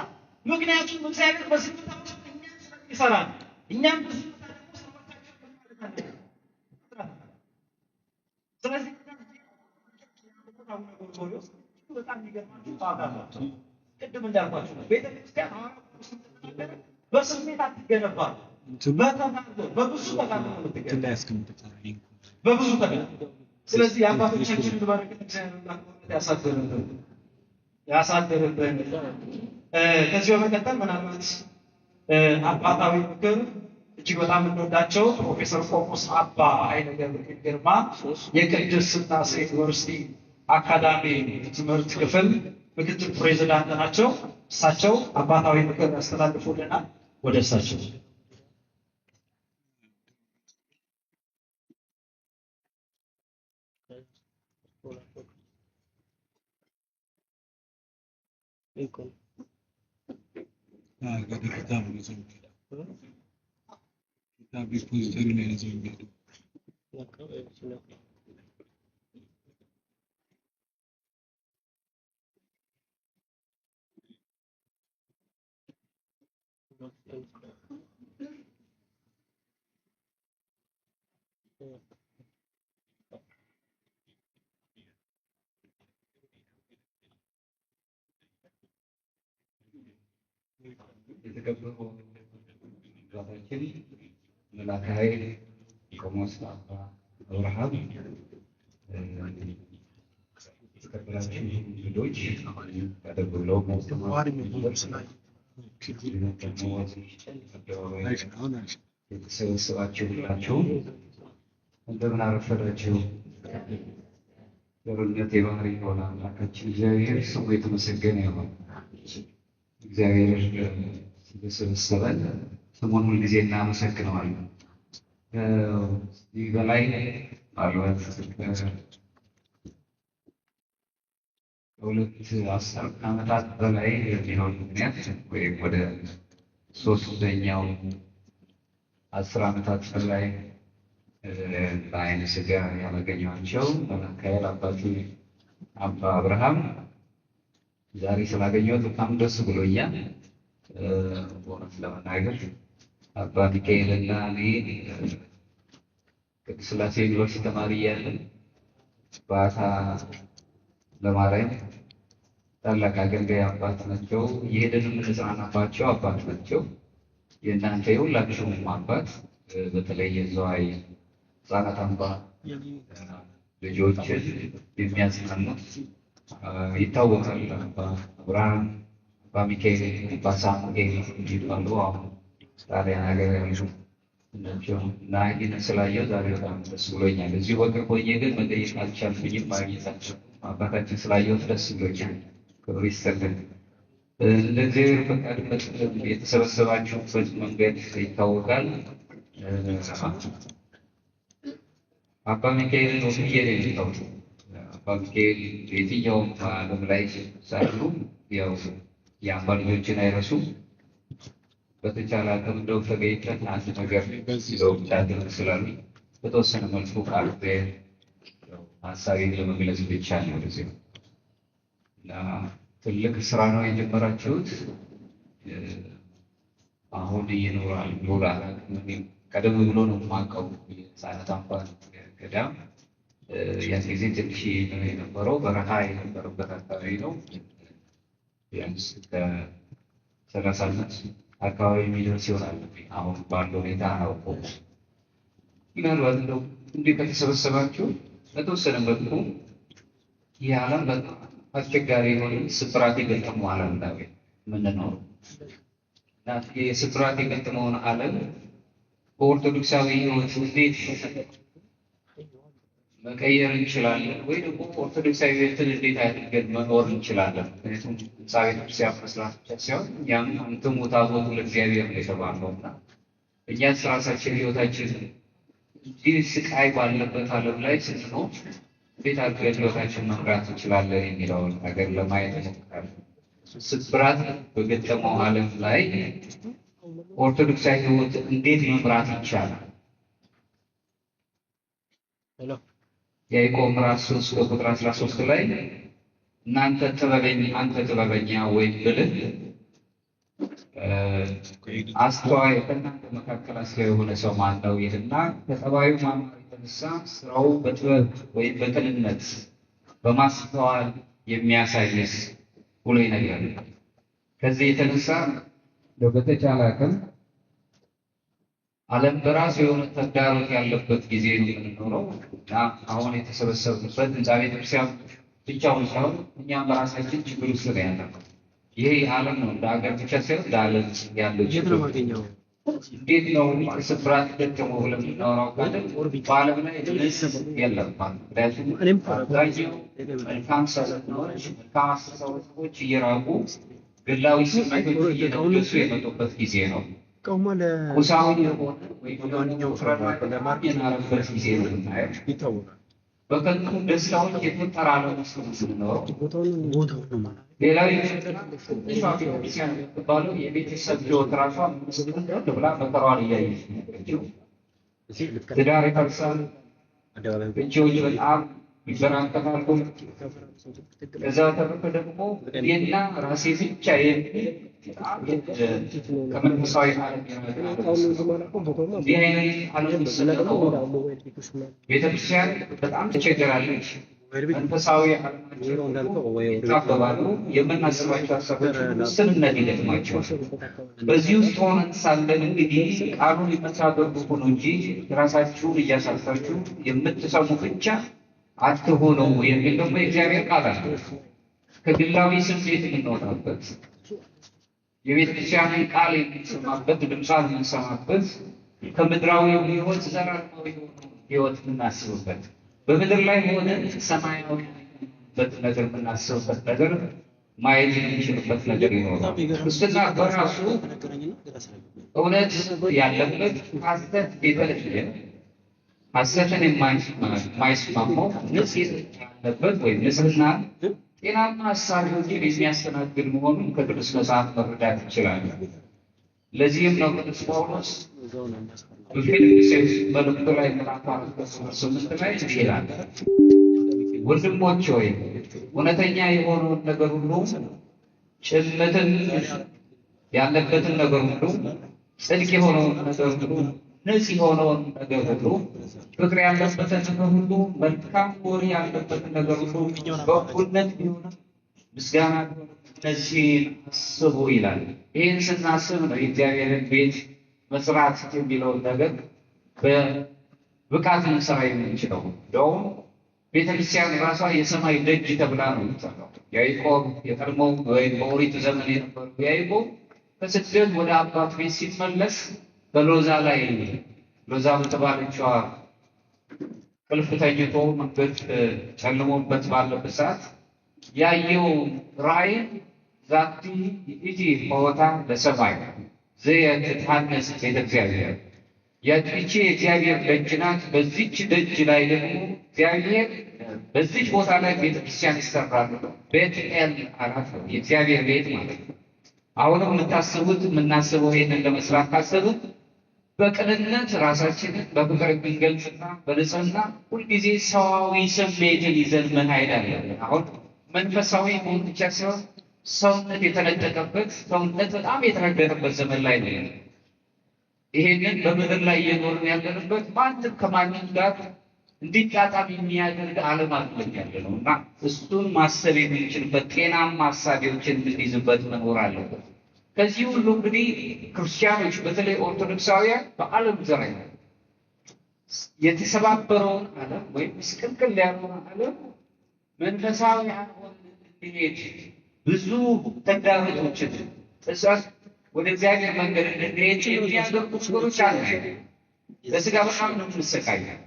ምክንያቱም እግዚአብሔር በዝምታ ውስጥ እኛን ስለሚሰራል። እኛም በዝምታ ደግሞ ሰዎቻችን ስለዚህ በጣም የሚገርማችሁ ታውቃላችሁ፣ ቅድም እንዳልኳችሁ ነው። ቤተክርስቲያን በስሜት አትገነባም። በብዙ ተጋድሎ ነው የምትገነባው። በብዙ ተጋድሎ። ስለዚህ የአባቶቻችንን በረከት እግዚአብሔር ያሳድርብን። ከዚህ በመቀጠል ምናልባት አባታዊ ምክር እጅግ በጣም እንወዳቸው ፕሮፌሰር ቆሞስ አባ ኃይለ ገብርኤል ግርማ የቅድስት ሥላሴ ዩኒቨርሲቲ አካዳሚ ትምህርት ክፍል ምክትል ፕሬዝዳንት ናቸው። እሳቸው አባታዊ ምክር ያስተላልፉልናል። ወደ እሳቸው የተከበሩ አባታችን መላከ ኃይል ቆሞስ አባ አብርሃም፣ የተከበራችሁ እንግዶች፣ ቀደም ብለው የተሰበሰባችሁ ሁላችሁ እንደምን አረፈዳችሁ። በእውነት የባህሪ የሆነ አምላካችን እግዚአብሔር ስሙ የተመሰገነ ይሁን። እግዚአብሔር ስለሰበሰበን ስሙን ሁልጊዜ እናመሰግነዋለን። ይህ በላይ ባሉት ከሁለት አስርት ዓመታት በላይ የሚሆን ምክንያት ወይም ወደ ሶስተኛው 10 ዓመታት በላይ በዓይነ ሥጋ ያላገኘኋቸው በመካከል አባቴ አባ አብርሃም ዛሬ ስላገኘሁት በጣም ደስ ብሎኛል። በእውነት ለመናገር አባ ሚካኤልና እኔ ቅድስት ሥላሴ ዩኒቨርሲቲ ተማሪ እያለን ባታ ለማርያም ታላቅ አገልጋይ አባት ናቸው። የሄደን የምንጽናናባቸው አባት ናቸው። የእናንተ የሁላችሁም አባት በተለይ የዘዋይ ሕፃናት አምባ ልጆችን የሚያጽናኑት ይታወቃል። አባ አብርሃም፣ አባ ሚካኤል፣ አባ ሳሙኤል ይባሉ አሁን ጣሊያን ሀገር ያሉ ናቸው እና ይህንን ስላየሁ ዛሬ በጣም ደስ ብሎኛል። እዚሁ በቅርብ ሆኜ ግን መጠየቅ አልቻልኩኝም፣ ማግኘታቸው አባታችን ስላየሁት ደስ ብሎኛል። ክብር ይስጥልን። እንደ እግዚአብሔር ፈቃድ የተሰበሰባችሁበት መንገድ ይታወቃል። አባ ሚካኤልን ወክዬ ነው የመጣሁት። አባ ሚካኤል የትኛውም ዓለም ላይ ሳሉ ያው የአምባ ልጆችን አይረሱም። በተቻለ አቅም እንደው ተገኝተን አንድ ነገር ይዘው ቻድር ስላሉ በተወሰነ መልኩ ቃል ሀሳቤን ለመግለጽ ብቻ ነው ጊዜ እና ትልቅ ስራ ነው የጀመራችሁት። አሁን ይኖራል ኖራል ቀደም ብሎ ነው የማውቀው የሕፃናት አምባ ገዳም ያን ጊዜ ትንሽ የነበረው በረሃ የነበረበት አካባቢ ነው። ቢያንስ ከ30 ዓመት አካባቢ የሚደርስ ይሆናል። አሁን ባለው ሁኔታ ነው። ምናልባት እንደው እንዲህ ከተሰበሰባችሁ በተወሰነ መልኩ ይህ ዓለም በጣም አስቸጋሪ የሆነ ስብራት የገጠመው ዓለም ነው የምንኖረው እና የስብራት የገጠመውን ዓለም በኦርቶዶክሳዊ ሕይወት እንዴት መቀየር እንችላለን ወይ ደግሞ ኦርቶዶክሳዊ ሕይወትን እንዴት አድርገን መኖር እንችላለን? ምክንያቱም ሕንፃ ቤተክርስቲያን መስራት ብቻ ሳይሆን እኛም አንትሙ ታቦቱ ለእግዚአብሔር ነው የተባልነውና እኛስ ራሳችን ሕይወታችን እንዲህ ስቃይ ባለበት ዓለም ላይ ስንኖር እንዴት አድርገን ሕይወታችን መምራት እንችላለን የሚለውን ነገር ለማየት ሞክራለሁ። ስብራት በገጠመው ዓለም ላይ ኦርቶዶክሳዊ ሕይወት እንዴት መምራት ይቻላል? ያዕቆብ ምዕራፍ 3 ቁጥር 13 ላይ እናንተ ጥበበኛ አንተ ጥበበኛ ወይም ብልህ አስተዋይ ከእናንተ መካከል አስተዋይ የሆነ ሰው ማን ነው ይልና ከጠባዩ ማማር የተነሳ ስራው በጥበብ ወይም በቅንነት በማስተዋል የሚያሳይስ ብሎ ይነግራል። ከዚህ የተነሳ በተቻለ አቅም ዓለም በራሱ የሆነ ተግዳሮት ያለበት ጊዜ ነው የምንኖረው እና አሁን የተሰበሰብንበት ሕንፃ ቤተክርስቲያን ብቻውን ሳይሆን እኛም በራሳችን ችግር ውስጥ ነው ያለነው። ይሄ የዓለም ነው እንደ ሀገር ብቻ ሳይሆን እንደ ዓለም ያለው ችግር እንዴት ነው ስብራት ገጠመው ብለን የምናወራው ካለ በዓለም ላይ የለም። ምክንያቱም አብዛኛው መልካም ሰዎች መልካም አስተሳሰቦች እየራቁ ግላዊ ስሜቶች እየተወለሱ የመጡበት ጊዜ ነው። ቁሳዊ የሆነ ወይ የናረበት ጊዜ ነው የምናየው። በከንቱ ደስታዎች የተፈጠረ ዓለም ውስጥ ስንኖር ሌላው የሚባለው የቤተሰብ ሕይወት ራሷ ምስቅልቅል ብላ መከራዋን እያየች ነው። ትዳር ይፈርሳል፣ ፍቺዎች በጣም ይበራከታሉ። ከዛ ተረፈ ደግሞ እኔና ራሴ ብቻ የሚል ከመንፈሳዊ ዓለም እንዲህ አይነት ዓለም ስንኖር ቤተክርስቲያን በጣም ትቸገራለች። መንፈሳዊ ዓለማችን ይጣበባሉ። የምናስባቸው ሀሳቦች ስንነት ይገጥማቸዋል። በዚህ ውስጥ ሆነን ሳለን እንግዲህ ቃሉን የምታደርጉ ሁኑ እንጂ ራሳችሁን እያሳሳችሁ የምትሰሙ ብቻ አትሁኑ የሚል ደግሞ የእግዚአብሔር ቃል አለ። ከግላዊ ስሜት የምንወጣበት የቤተክርስቲያንን ቃል የምንሰማበት ድምጿን የምንሰማበት ከምድራዊ ሕይወት ዘላለማዊ ሕይወት የምናስብበት በምድር ላይ ሆነ ሰማያዊ ነገር የምናስብበት ነገር ማየት የምንችልበት ነገር ይኖራል። ክርስትና በራሱ እውነት ያለበት ሐሰት የተለየ ሐሰትን የማይስማማው ንጽህ ያለበት ወይም ንጽህና ጤናማ ሀሳቦችን የሚያስተናግድ መሆኑን ከቅዱስ መጽሐፍ መረዳት እንችላለን። ለዚህም ነው ቅዱስ ጳውሎስ በፊልጵስዩስ መልእክቱ ላይ ምዕራፍ 4:8 ላይ ይላል፣ ወንድሞች ሆይ እውነተኛ የሆነውን ነገር ሁሉ፣ ጭምትን ያለበትን ነገር ሁሉ፣ ጽድቅ የሆነውን ነገር ሁሉ፣ ንጽህ የሆነውን ነገር ሁሉ፣ ፍቅር ያለበትን ነገር ሁሉ፣ መልካም ወሬ ያለበትን ነገር ሁሉ፣ በእኩልነት ቢሆን ምስጋና እነዚህን አስቡ ይላል። ይህን ስናስብ ነው የእግዚአብሔርን ቤት መስራት የሚለውን ነገር በብቃት ልንሰራ የምንችለው። እንደውም ቤተክርስቲያን ራሷ የሰማይ ደጅ ተብላ ነው የምትጠራው። ያዕቆብ የቀድሞው ወይም በኦሪት ዘመን የነበረው ያዕቆብ ከስደት ወደ አባት ቤት ሲመለስ በሎዛ ላይ ሎዛ በተባለችዋ ቅልፍ ተኝቶ መንገድ ጨልሞበት ባለበት ሰዓት ያየው ራእይ ዛቲ ይእቲ ሆታ ለሰማይ ዘየትታነጽ ቤተ እግዚአብሔር፣ ያቺ የእግዚአብሔር ደጅ ናት። በዚች ደጅ ላይ ደግሞ እግዚአብሔር በዚች ቦታ ላይ ቤተክርስቲያን ይሰራል። ቤት ኤል አራት ነው የእግዚአብሔር ቤት ማለት ነው። አሁንም የምናስበው ይሄንን ለመስራት ካሰብን በቅንነት ራሳችንን በፍቅር እንገልጽና በንጽህና ሁልጊዜ ሰዋዊ ስሜትን ይዘን መሄድ አለብን። አሁን መንፈሳዊ መሆን ብቻ ሳይሆን ሰውነት የተነጠቀበት ሰውነት በጣም የተረገጠበት ዘመን ላይ ነው። ይሄንን በምድር ላይ እየኖርን ያለንበት ማንም ከማንም ጋር እንዲጣጣም የሚያደርግ ዓለም አይደለም ያለነው እና እሱን ማሰብ የምንችልበት ጤናማ ሀሳቦችን እንይዝበት መኖር አለበት። ከዚህ ሁሉ እንግዲህ ክርስቲያኖች በተለይ ኦርቶዶክሳውያን በዓለም ዙሪያ የተሰባበረውን ዓለም ወይም ምስቅልቅል ያለውን ዓለም መንፈሳዊ ሆነን እንድንሄድ ብዙ ተግዳሮቶችን ጥሰን ወደ እግዚአብሔር መንገድ እንድንሄድ የሚያደርጉ ነገሮች አሉ። በስጋ በጣም ነው የምንሰቃየው፣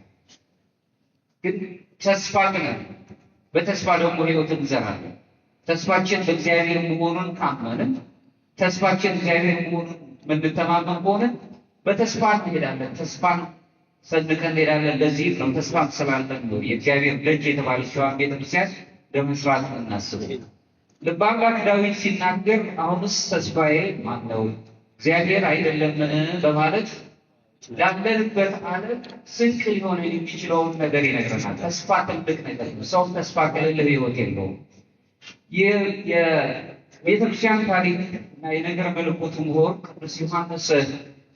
ግን ተስፋ ነን። በተስፋ ደግሞ ሕይወትን እንዘራለን። ተስፋችን በእግዚአብሔር መሆኑን ካመንን ተስፋችን እግዚአብሔር መሆኑን የምንተማመን ከሆነ በተስፋ እንሄዳለን። ተስፋን ሰንቀን እንሄዳለን። ለዚህ ነው ተስፋ ስላለን ነው የእግዚአብሔር ደጅ የተባለችዋን ቤተክርስቲያን ለመስራት እናስበው። ልበ አምላክ ዳዊት ሲናገር አሁንስ ተስፋዬ ማን ነው እግዚአብሔር አይደለምን በማለት ላለንበት ዓለም ስንቅ ሊሆን የሚችለውን ነገር ይነግረናል። ተስፋ ትልቅ ነገር ነው። ሰው ተስፋ ከሌለ ሕይወት የለውም። የቤተክርስቲያን ታሪክ እና የነገረ መለኮቱ ምሁር ቅዱስ ዮሐንስ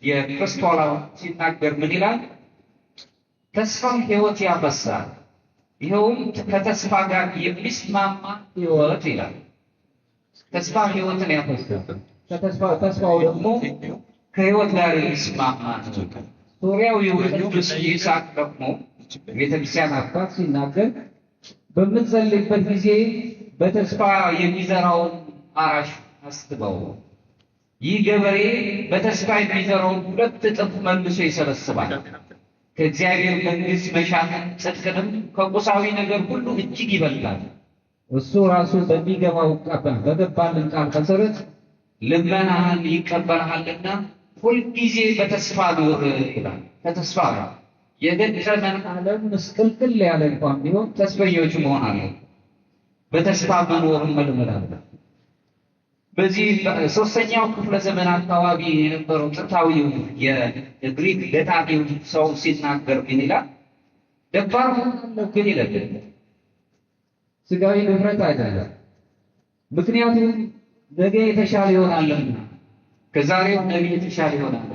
የክርስቶላው ሲናገር ምን ይላል? ተስፋ ሕይወት ያፈሳል፣ ይኸውም ከተስፋ ጋር የሚስማማ ሕይወት ይላል። ተስፋ ሕይወትን ያፈሳል፣ ተስፋው ደግሞ ከሕይወት ጋር የሚስማማ ነው። ሶርያዊው ቅዱስ ይስሐቅ ደግሞ ቤተክርስቲያን አባት ሲናገር በምትጸልይበት ጊዜ በተስፋ የሚዘራውን አራሽ አስበው። ይህ ገበሬ በተስፋ የሚዘራውን 2 እጥፍ መልሶ ይሰበስባል። ከእግዚአብሔር መንግሥት መሻትን ጽድቅንም ከቁሳዊ ነገር ሁሉ እጅግ ይበልጣል። እሱ ራሱ በሚገባው ቃል በገባልን ቃል መሰረት ልመናህን ይቀበልሃልና ሁል ጊዜ በተስፋ ኑር ይላል። በተስፋ የገጠመን ዓለም ምስቅልቅል ያለ እንኳን ቢሆን ተስፈኞች መሆን አለ። በተስፋ መኖር መልመድ አለ። በዚህ ሶስተኛው ክፍለ ዘመን አካባቢ የነበረው ጥንታዊው የግሪክ ገጣሚው ሰው ሲናገር ምን ይላል? ደፋር መሆን አለብን ይላል። ስጋዊ ድፍረት አይደለም። ምክንያቱም ነገ የተሻለ ይሆናልና፣ ከዛሬው ነገ የተሻለ ይሆናል።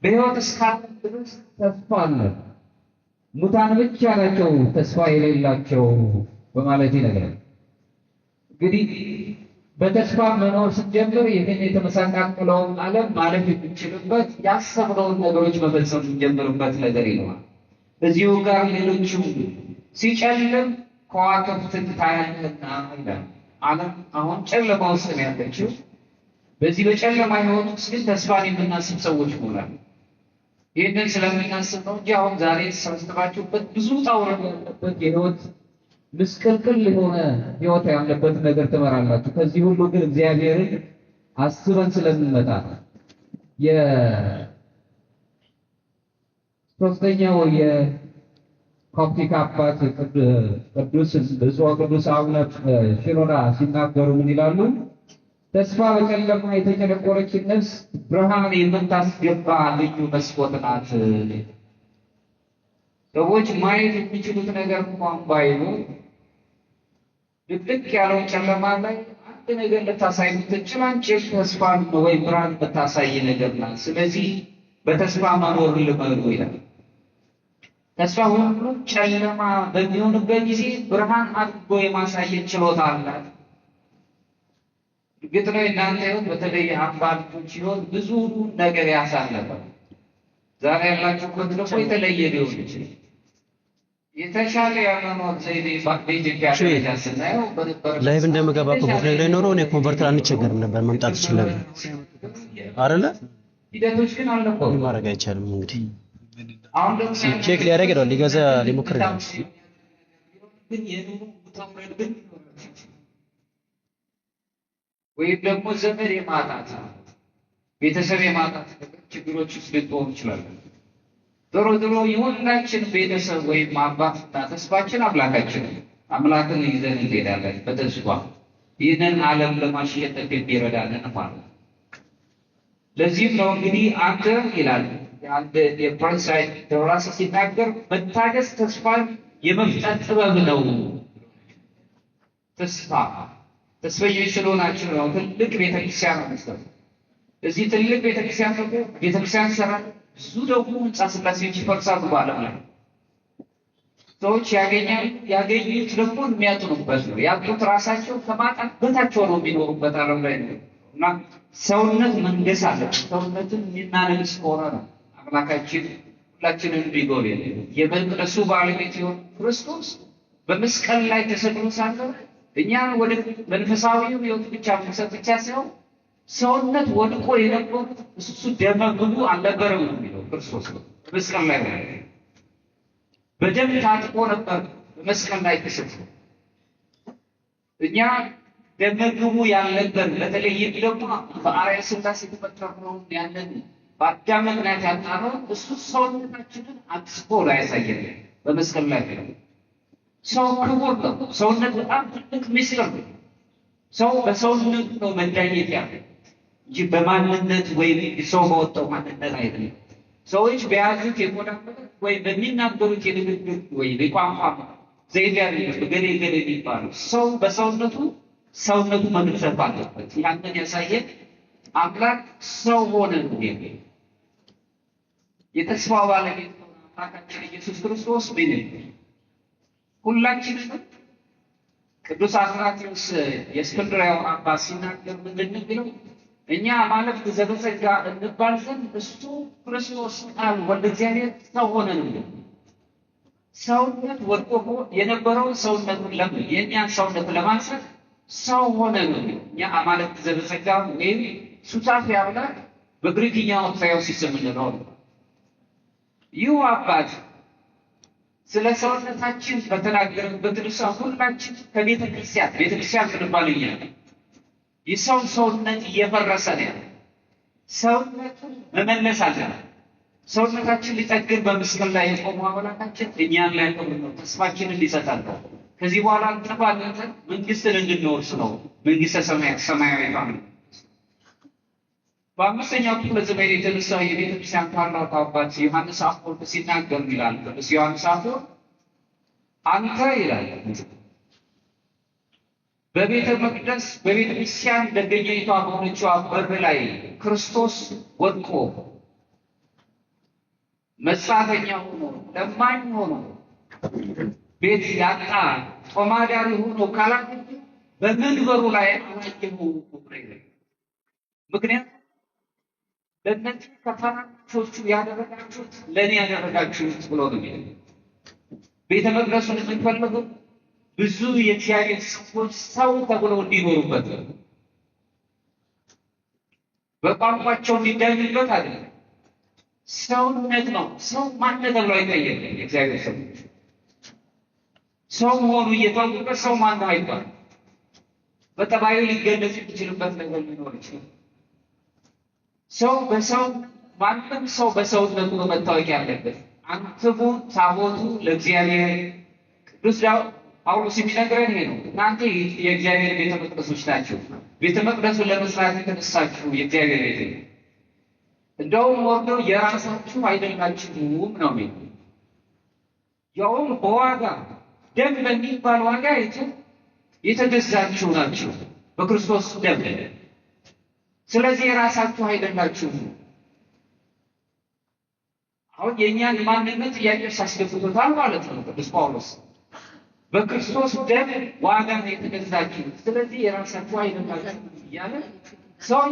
በሕይወት እስካለን ድረስ ተስፋ አለ። ሙታን ብቻ ናቸው ተስፋ የሌላቸው በማለት ይነግራል። እንግዲህ በተስፋ መኖር ስንጀምር ይህን የተመሰቃቀለውን ዓለም ማለፍ የምንችልበት ያሰብነውን ነገሮች መፈጸም ስንጀምርበት ነገር ይኖራል። እዚሁ ጋር ሌሎችም ሲጨልም ከዋክብትን ታያለህና ይላል። ዓለም አሁን ጨለማ ውስጥ ነው ያለችው። በዚህ በጨለማ ሕይወት ውስጥ ግን ተስፋን የምናስብ ሰዎች ሆናል። ይህንን ስለምናስብ ነው እንጂ አሁን ዛሬ ተሰብስባችሁበት ብዙ ጣውረድ ያለበት የሕይወት ምስቅልቅል የሆነ ሕይወት ያለበት ነገር ትመራላችሁ። ከዚህ ሁሉ ግን እግዚአብሔርን አስበን ስለምንመጣ የሶስተኛው የኮፕቲክ አባት ቅዱስ ብፁዕ ቅዱስ አቡነ ሽኖዳ ሲናገሩ ምን ይላሉ? ተስፋ በጨለማ የተጨነቆረች ነፍስ ብርሃን የምታስገባ ልዩ መስኮት ናት። ሰዎች ማየት የሚችሉት ነገር እንኳን ባይኖር ድቅድቅ ያለው ጨለማ ላይ አንድ ነገር ልታሳይ የምትችል አንቺ ተስፋን ወይ ብርሃን የምታሳይ ነገር ናት። ስለዚህ በተስፋ መኖር ልመዱ ይላል። ተስፋ ሁሉ ጨለማ በሚሆንበት ጊዜ ብርሃን አድርጎ የማሳየት ችሎታ አላት። እርግጥ ነው እናንተ ሕይወት በተለይ አባቶች ሕይወት ብዙ ነገር ያሳለፈ ዛሬ ያላችሁበት ደግሞ የተለየ ሊሆን ይችላል። የተሻለ ያኗኗር ዘይቤ በኢትዮጵያ ደረጃ ስናየው ላይቭ እንደምገባ እኮ ብትነግረኝ ኖሮ እኔ ኮንቨርተር አንቸገርም ነበር፣ መምጣት ይችል ነበር አይደለ? ሂደቶች ግን አልነበሩም። ማድረግ አይቻልም። እንግዲህ አሁን ደግሞ ቼክ ሊያደርግ ነው ሊገዛ ሊሞክር ነው። ግን የኑሮ ውጣውረድ ግን ወይም ደግሞ ዘመድ የማጣት ቤተሰብ የማጣት ችግሮች ውስጥ ልትሆኑ ይችላሉ። ዞሮ ዞሮ የሁላችን ቤተሰብ ወይም አባትና ተስፋችን አምላካችን አምላክን ይዘን እንሄዳለን በተስፋ ይህንን ዓለም ለማሸነፍ የሚረዳንን ማለት ነው። ለዚህም ነው እንግዲህ አንተ ይላል አንድ የፈረንሳይ ደራሲ ሲናገር መታገስ ተስፋን የመፍጠር ጥበብ ነው። ተስፈኞች ስለሆናችሁ ነው ትልቅ ቤተክርስቲያን ነው መስጠት። እዚህ ትልቅ ቤተክርስቲያን ነው ቤተክርስቲያን ሰራ ብዙ ደግሞ ህንጻ ስላሴዎች ይፈርሳሉ በዓለም ላይ ሰዎች ያገኙት ደግሞ የሚያጥኑበት ነው። ያጡት ራሳቸው ከማጣት በታች ሆነው የሚኖሩበት ዓለም ላይ ነው እና ሰውነት መንገስ አለ። ሰውነትን የሚናነግስ ከሆነ ነው አምላካችን ሁላችንን ቢጎበኝ የመቅደሱ ባለቤት የሆነ ክርስቶስ በመስቀል ላይ ተሰቅሎ ሳለ እኛን ወደ መንፈሳዊው ሕይወት ብቻ መውሰድ ብቻ ሳይሆን ሰውነት ወድቆ የነበሩት እሱ ደመ ግቡ አልነበረም ነው የሚለው ክርስቶስ በመስቀል ላይ በደም ታጥቆ ነበር በመስቀል ላይ ተሰቅሎ። እኛ ደመ ግቡ ያልነበር በተለይም ደግሞ በአርአያ ሥላሴ የተፈጠርነው ያንን በአዳም ምክንያት ያጣነው እሱ ሰውነታችንን አጥፎ ላይ ያሳየን በመስቀል ላይ ነው። ሰው ክቡር ነው። ሰውነት በጣም ትልቅ ምስጢር ነው። ሰው በሰውነት ነው መዳኘት ያለው እንጂ በማንነት ወይም ሰው በወጣው ማንነት አይደለም። ሰዎች በያዙት የቆዳ ወይ በሚናገሩት የንግግር ወይ በቋንቋ ዘይቤ አይደለም ገሌ ገሌ የሚባለው ሰው በሰውነቱ መግለጽ አለበት። ያንን ያሳየን አምላክ ሰው ሆነ ነው የሚል የተስፋ ባለቤት ነው አምላካችን ኢየሱስ ክርስቶስ ምን ሁላችንም ቅዱስ አትናቴዎስ የእስክንድርያው አባት ሲናገር ምንድን ነው የሚለው? እኛ ማለት ዘበጸጋ እንባል ዘንድ እሱ ክርስቶስ ቃል ወልደ እግዚአብሔር ሰው ሆነ ነው። ሰውነት ወድቆ የነበረውን ሰውነቱን የእኛን ሰውነት ለማንሳት ሰው ሆነ ነው። እኛ ማለት ዘበጸጋ ወይም ሱታፌ አምላክ በግሪክኛው ቴዎሲስ የምንለው ይህ አባት ስለ ሰውነታችን በተናገረበት ርዕሰ ሁላችን ከቤተ ክርስቲያን ምንባል የሰው ሰውነት እየፈረሰ ነው። ሰውነቱን መመለስ አለብን። ሰውነታችን ሊጠግን በምስል ላይ የቆመው አምላካችን እኛን ላይ ነው ተስፋችንን ሊሰጣል። ከዚህ በኋላ ተባለተ መንግስትን እንድንወርስ ነው። መንግስተ ሰማያዊት ነው። በአምስተኛው ክፍለ ዘመን የተነሳው የቤተ ክርስቲያን ታላቁ አባት ዮሐንስ አፈወርቅ ሲናገር ይላል። ቅዱስ ዮሐንስ አፈወርቅ አንተ ይላል በቤተ መቅደስ በቤተ ክርስቲያን ደገኛይቷ በሆነችው በር ላይ ክርስቶስ ወድቆ መጻተኛ ሆኖ ለማኝ ሆኖ ቤት ያጣ ጦማዳሪ ሆኖ ካላገኘ በመንበሩ ላይ አላየሁ። ምክንያቱም ለእነዚህ ከታናናሾቹ ያደረጋችሁት ለእኔ ያደረጋችሁት ብሎ ነው የሚለው። ቤተ መቅደሱን የምንፈልገው ብዙ የእግዚአብሔር ሰዎች ሰው ተብለው እንዲኖሩበት በቋንቋቸው እንዲዳኙበት አይደለም። ሰውነት ነው። ሰው ማን ተብሎ አይጠየቅም። የእግዚአብሔር ሰዎች ሰው መሆኑ እየታወቀ ሰው ማን ነው አይባልም። በጠባዩ ሊገለጽ የሚችልበት ነገር ሊኖር ይችላል። ሰው በሰው ማንም ሰው በሰውነቱ ነው መታወቅ ያለበት። አንትሙ ታቦቱ ለእግዚአብሔር ቅዱስ ጳውሎስ የሚነግረን ይሄ ነው። እናንተ የእግዚአብሔር ቤተ መቅደሶች ናችሁ። ቤተ መቅደሱን ለመስራት የተነሳችሁ የእግዚአብሔር ቤት ነው። እንደውም ወርደው የራሳችሁ አይደላችሁም ነው የሚለው። ያውም በዋጋ ደም በሚባል ዋጋ የተገዛችሁ ናችሁ በክርስቶስ ደም። ስለዚህ የራሳችሁ አይደላችሁም። አሁን የእኛን ማንነት ጥያቄ ሳስገብቶታል ማለት ነው ቅዱስ ጳውሎስ። በክርስቶስ ደም ዋጋ ነው የተገዛችሁ፣ ስለዚህ የራሳችሁ አይደላችሁም እያለ ሰው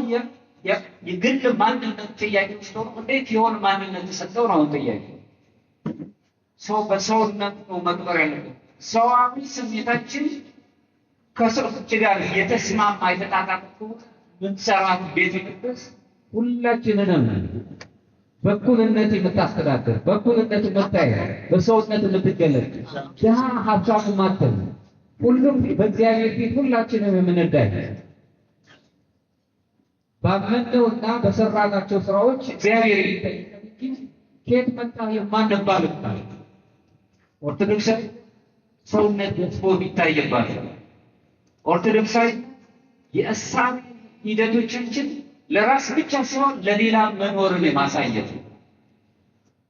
የግል ማንነት ጥያቄ ውስጥ ሆኖ እንዴት የሆነ ማንነት ተሰጠው ነው ጥያቄ። ሰው በሰውነት ነው መቅበር ያለበት። ሰዋዊ ስሜታችን ከሰዎች ጋር የተስማማ የተጣጣሙ ምንሰራት ቤተ መቅደስ ሁላችንንም በኩልነት የምታስተዳድር በኩልነት የምታየው በሰውነት የምትገለጥ ድሃ ሀብታሙ ማተም ሁሉም በእግዚአብሔር ፊት ሁላችንም የምንዳይ ባመነውና በሰራናቸው ስራዎች እግዚአብሔር ይጠይቀን። ከየት መጣ የማንባልበት ኦርቶዶክሳዊ ሰውነት ገዝፎ የሚታይባት ኦርቶዶክሳዊ የእሳቤ ሂደቶቻችን ለራስ ብቻ ሳይሆን ለሌላ መኖርን የማሳየት ነው።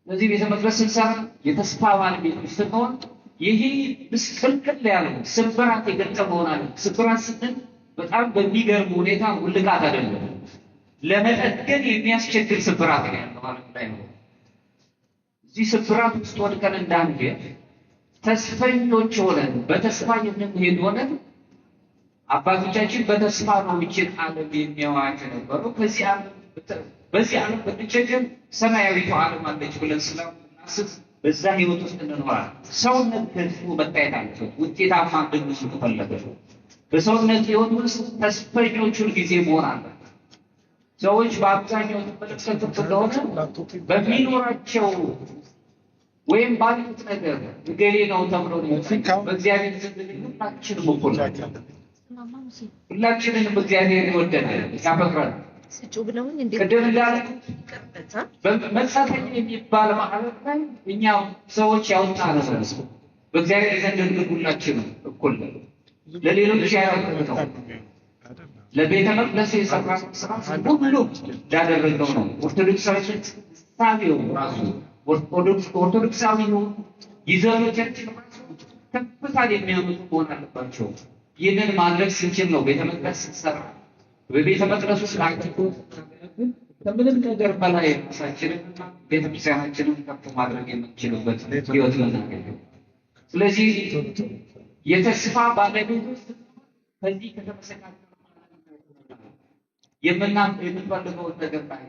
ስለዚህ ቤተ መቅደስ ስንሰራ የተስፋ ባለቤት ስንሆን ይሄ ምስቅልቅል ያለው ስብራት የገጠመውናል። ስብራት ስንል በጣም በሚገርም ሁኔታ ውልቃት አይደለም፣ ለመጠገን የሚያስቸግር ስብራት ነው ያለው ማለት ላይ ነው። እዚህ ስብራት ውስጥ ወድቀን እንዳንገኝ ተስፈኞች ሆነን በተስፋ የምንሄድ ሆነን አባቶቻችን በተስፋ ነው የሚችል ዓለም የሚያዋጅ ነበሩ። በዚህ ዓለም ብንቸገር ሰማያዊቱ ዓለም አለች ብለን ስለምናስብ በዛ ህይወት ውስጥ እንኖራለን። ሰውነት ገዝፎ መታየት አለበት ውጤታማ እንድንሆን ከፈለገ በሰውነት ህይወት ውስጥ ተስፈኞች ሁልጊዜ መሆን አለበት። ሰዎች በአብዛኛው ተመለከቱት እንደሆነ በሚኖራቸው ወይም ባሉት ነገር ገሌ ነው ተብሎ በእግዚአብሔር ዘንድ ሁላችንም እኩል ናቸው። ሁላችንም በእግዚአብሔር ይወደናል ያፈቅራል። ቅድም እንዳልኩት መጻተኛ የሚባል ማለት ላይ እኛ ሰዎች ያወጣነው ነው። በእግዚአብሔር ዘንድ ሁላችንም እኩል ነን። ለሌሎች ያደረገው ለቤተ መቅደስ የሰራው ስራ ሁሉ ያደረገው ነው። ኦርቶዶክሳዊ ታቢው ራሱ ኦርቶዶክሳዊ ነው ይዘቶቻችን ከፍታ የሚያመጡ መሆን አለባቸው። ይህንን ማድረግ ስንችል ነው ቤተ መቅደስ ሲሰራ በቤተ መቅደስ ውስጥ አክቲቭ ከምንም ነገር በላይ ራሳችንን ቤተክርስቲያናችንን ከፍ ማድረግ የምንችልበት ህይወት ነው። ስለዚህ የተስፋ ባለቤቶች ከዚህ ከተመሰቃቀለ የምንፈልገውን ነገር ላይ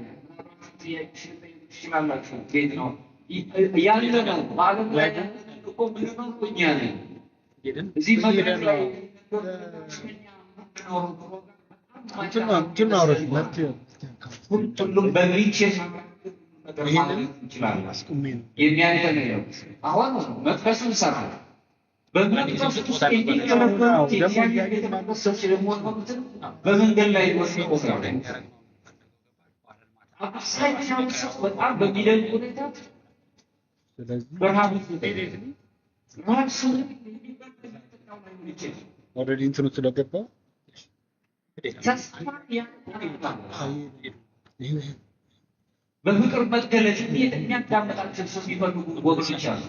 ይችላላችሁ ቤት ነው ያለ ነው በዓለም ላይ እኮ ምንም እኛ ነን እዚህ መድረክ ላይ ሁሉም በሚችል የሚያደርግ ነው። አሁን መቅደሱን ሰራ በመቅደሱ ውስጥ የሚገለገሉት የእግዚአብሔር ቤተ መቅደሶች ደግሞ በመንገድ ላይ ወስደው አብዛኛው ሰው በጣም በሚደንቅ ሁኔታ በረሃብ ራሱ ኦልሬዲ እንትኑ ስለገባ ተስፋ በፍቅር መገለጽ የሚያዳምጣቸው ሰው የሚፈልጉ ወገኖች አሉ።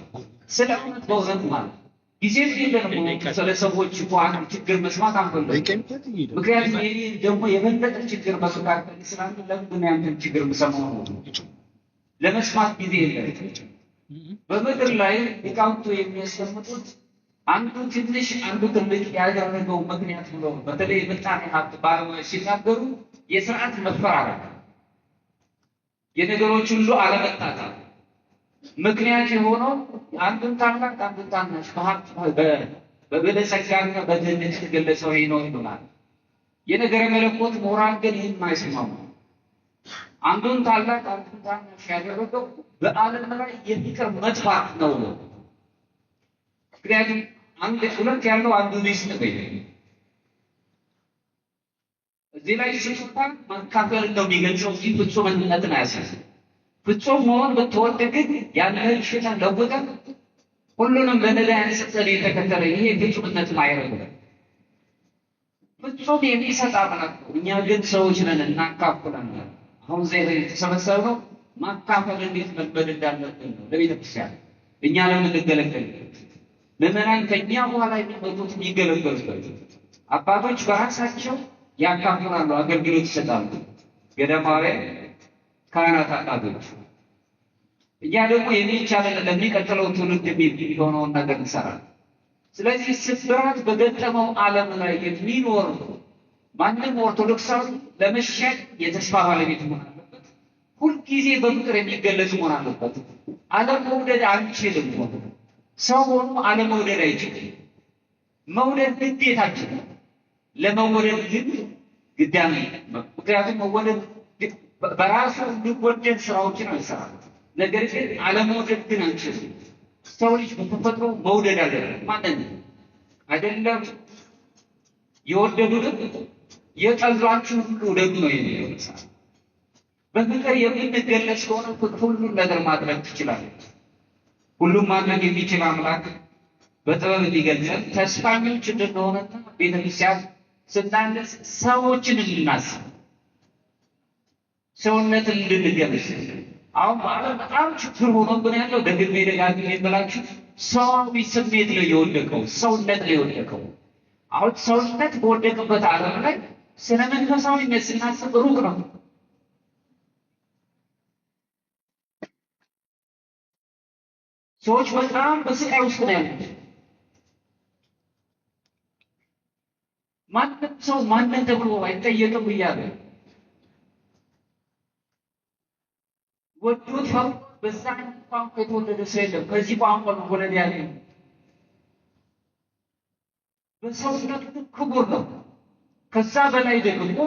ስለ እውነት በእውነት ማለት ጊዜ የለንም። ስለ ሰዎች እንኳን ችግር መስማት አንፈልግም። ምክንያቱም ይሄ ደግሞ የበለጠ ችግር መካከል ስላለ ለምንድን ነው ያንተን ችግር የምሰማው ነው ለመስማት ጊዜ የለም። በምድር ላይ ሊቃውንቱ የሚያስቀምጡት አንዱ ትንሽ አንዱ ትልቅ ያደረገው ምክንያት ብሎ በተለይ ምጣኔ ሀብት ባለሙያዎች ሲናገሩ የስርዓት መፈራረቅ፣ የነገሮች ሁሉ አለመጣጣም ምክንያት የሆነው አንዱን ታላቅ አንዱን ታናሽ በበለጸጋና በድህነት የተገለጸው ይሄ ነው ይሉናል። የነገረ መለኮት ምሁራን ግን ይህን አይስማሙ። አንዱን ታላቅ አንዱን ታናሽ ያደረገው በዓለም ላይ የሚቀር መጥፋት ነው። ምክንያቱም አንድ ሁለት ያለው አንዱ ሊስት ነው። እዚህ ላይ ስልጣ ማካፈል ነው የሚገልጸው እንጂ ፍጹምነትን አያሳስም። ፍጹም መሆን ብትወድ ግን ያንን ሽታን ለውጠህ ሁሉንም ለነዳያን ሰጠን የተከተለ ይሄ ፍጹምነትን አይረግም። ፍጹም የሚሰጥ አምላክ ነው። እኛ ግን ሰዎች ነን፣ እናካፍላለን። አሁን ዛሬ የተሰበሰብነው ማካፈል እንዴት መልመድ እንዳለብን ነው። ለቤተክርስቲያን እኛ ለምንገለገል ምዕመናን ከእኛ በኋላ የሚመጡት የሚገለገሉበት አባቶች በራሳቸው ያካፍላሉ፣ አገልግሎት ይሰጣሉ። ገዳማውያን ካህናት አባቶች እኛ ደግሞ የሚቻለን ለሚቀጥለው ትውልድ የሚሆነውን ነገር እንሰራለን። ስለዚህ ስብራት በገጠመው ዓለም ላይ የሚኖር ማንም ኦርቶዶክሳዊ ለመሻል የተስፋ ባለቤት መሆን አለበት። ሁልጊዜ በፍቅር የሚገለጽ መሆን አለበት። አለመውደድ አንችልም። ሰው ሆኖ አለመውደድ አይችልም። መውደድ ግዴታችን ነው። ለመወደድ ግን ግዳሜ ነው። ምክንያቱም መወደድ በራሱ እንዲወደድ ስራዎችን አይሰራም። ነገር ግን አለመውደድ ግን አንችልም። ሰው ልጅ በተፈጥሮ መውደድ አለበት። ማንን አይደለም የወደዱት የጠሏችሁ ሁሉ ደግሞ የሚለው በፍቅር የምንገለጽ ከሆነ ሁሉን ነገር ማድረግ ትችላለች። ሁሉም ማድረግ የሚችል አምላክ በጥበብ እንዲገልጸን ተስፋኞች እንድንሆንና ቤተክርስቲያን ስናነጽ ሰዎችን እንድናስብ ሰውነትን እንድንገልጽ አሁን በዓለም በጣም ችግር ሆኖብን ያለው ደግሜ ደጋግሜ የምላችሁ ሰዋዊ ስሜት ነው የወደቀው፣ ሰውነት ነው የወደቀው። አሁን ሰውነት በወደቀበት ዓለም ላይ ስለ መንፈሳዊነት ስናስብ ሩቅ ነው። ሰዎች በጣም በስቃይ ውስጥ ነው ያሉት። ማንም ሰው ማንን ተብሎ አይጠየቅም እያለ ወዶት ፈርቶ በዛ ቋንቋ የተወለደ ሰው የለም። ከዚህ ቋንቋ መወለድ ያለ በሰውነቱ ክቡር ነው። ከዛ በላይ ደግሞ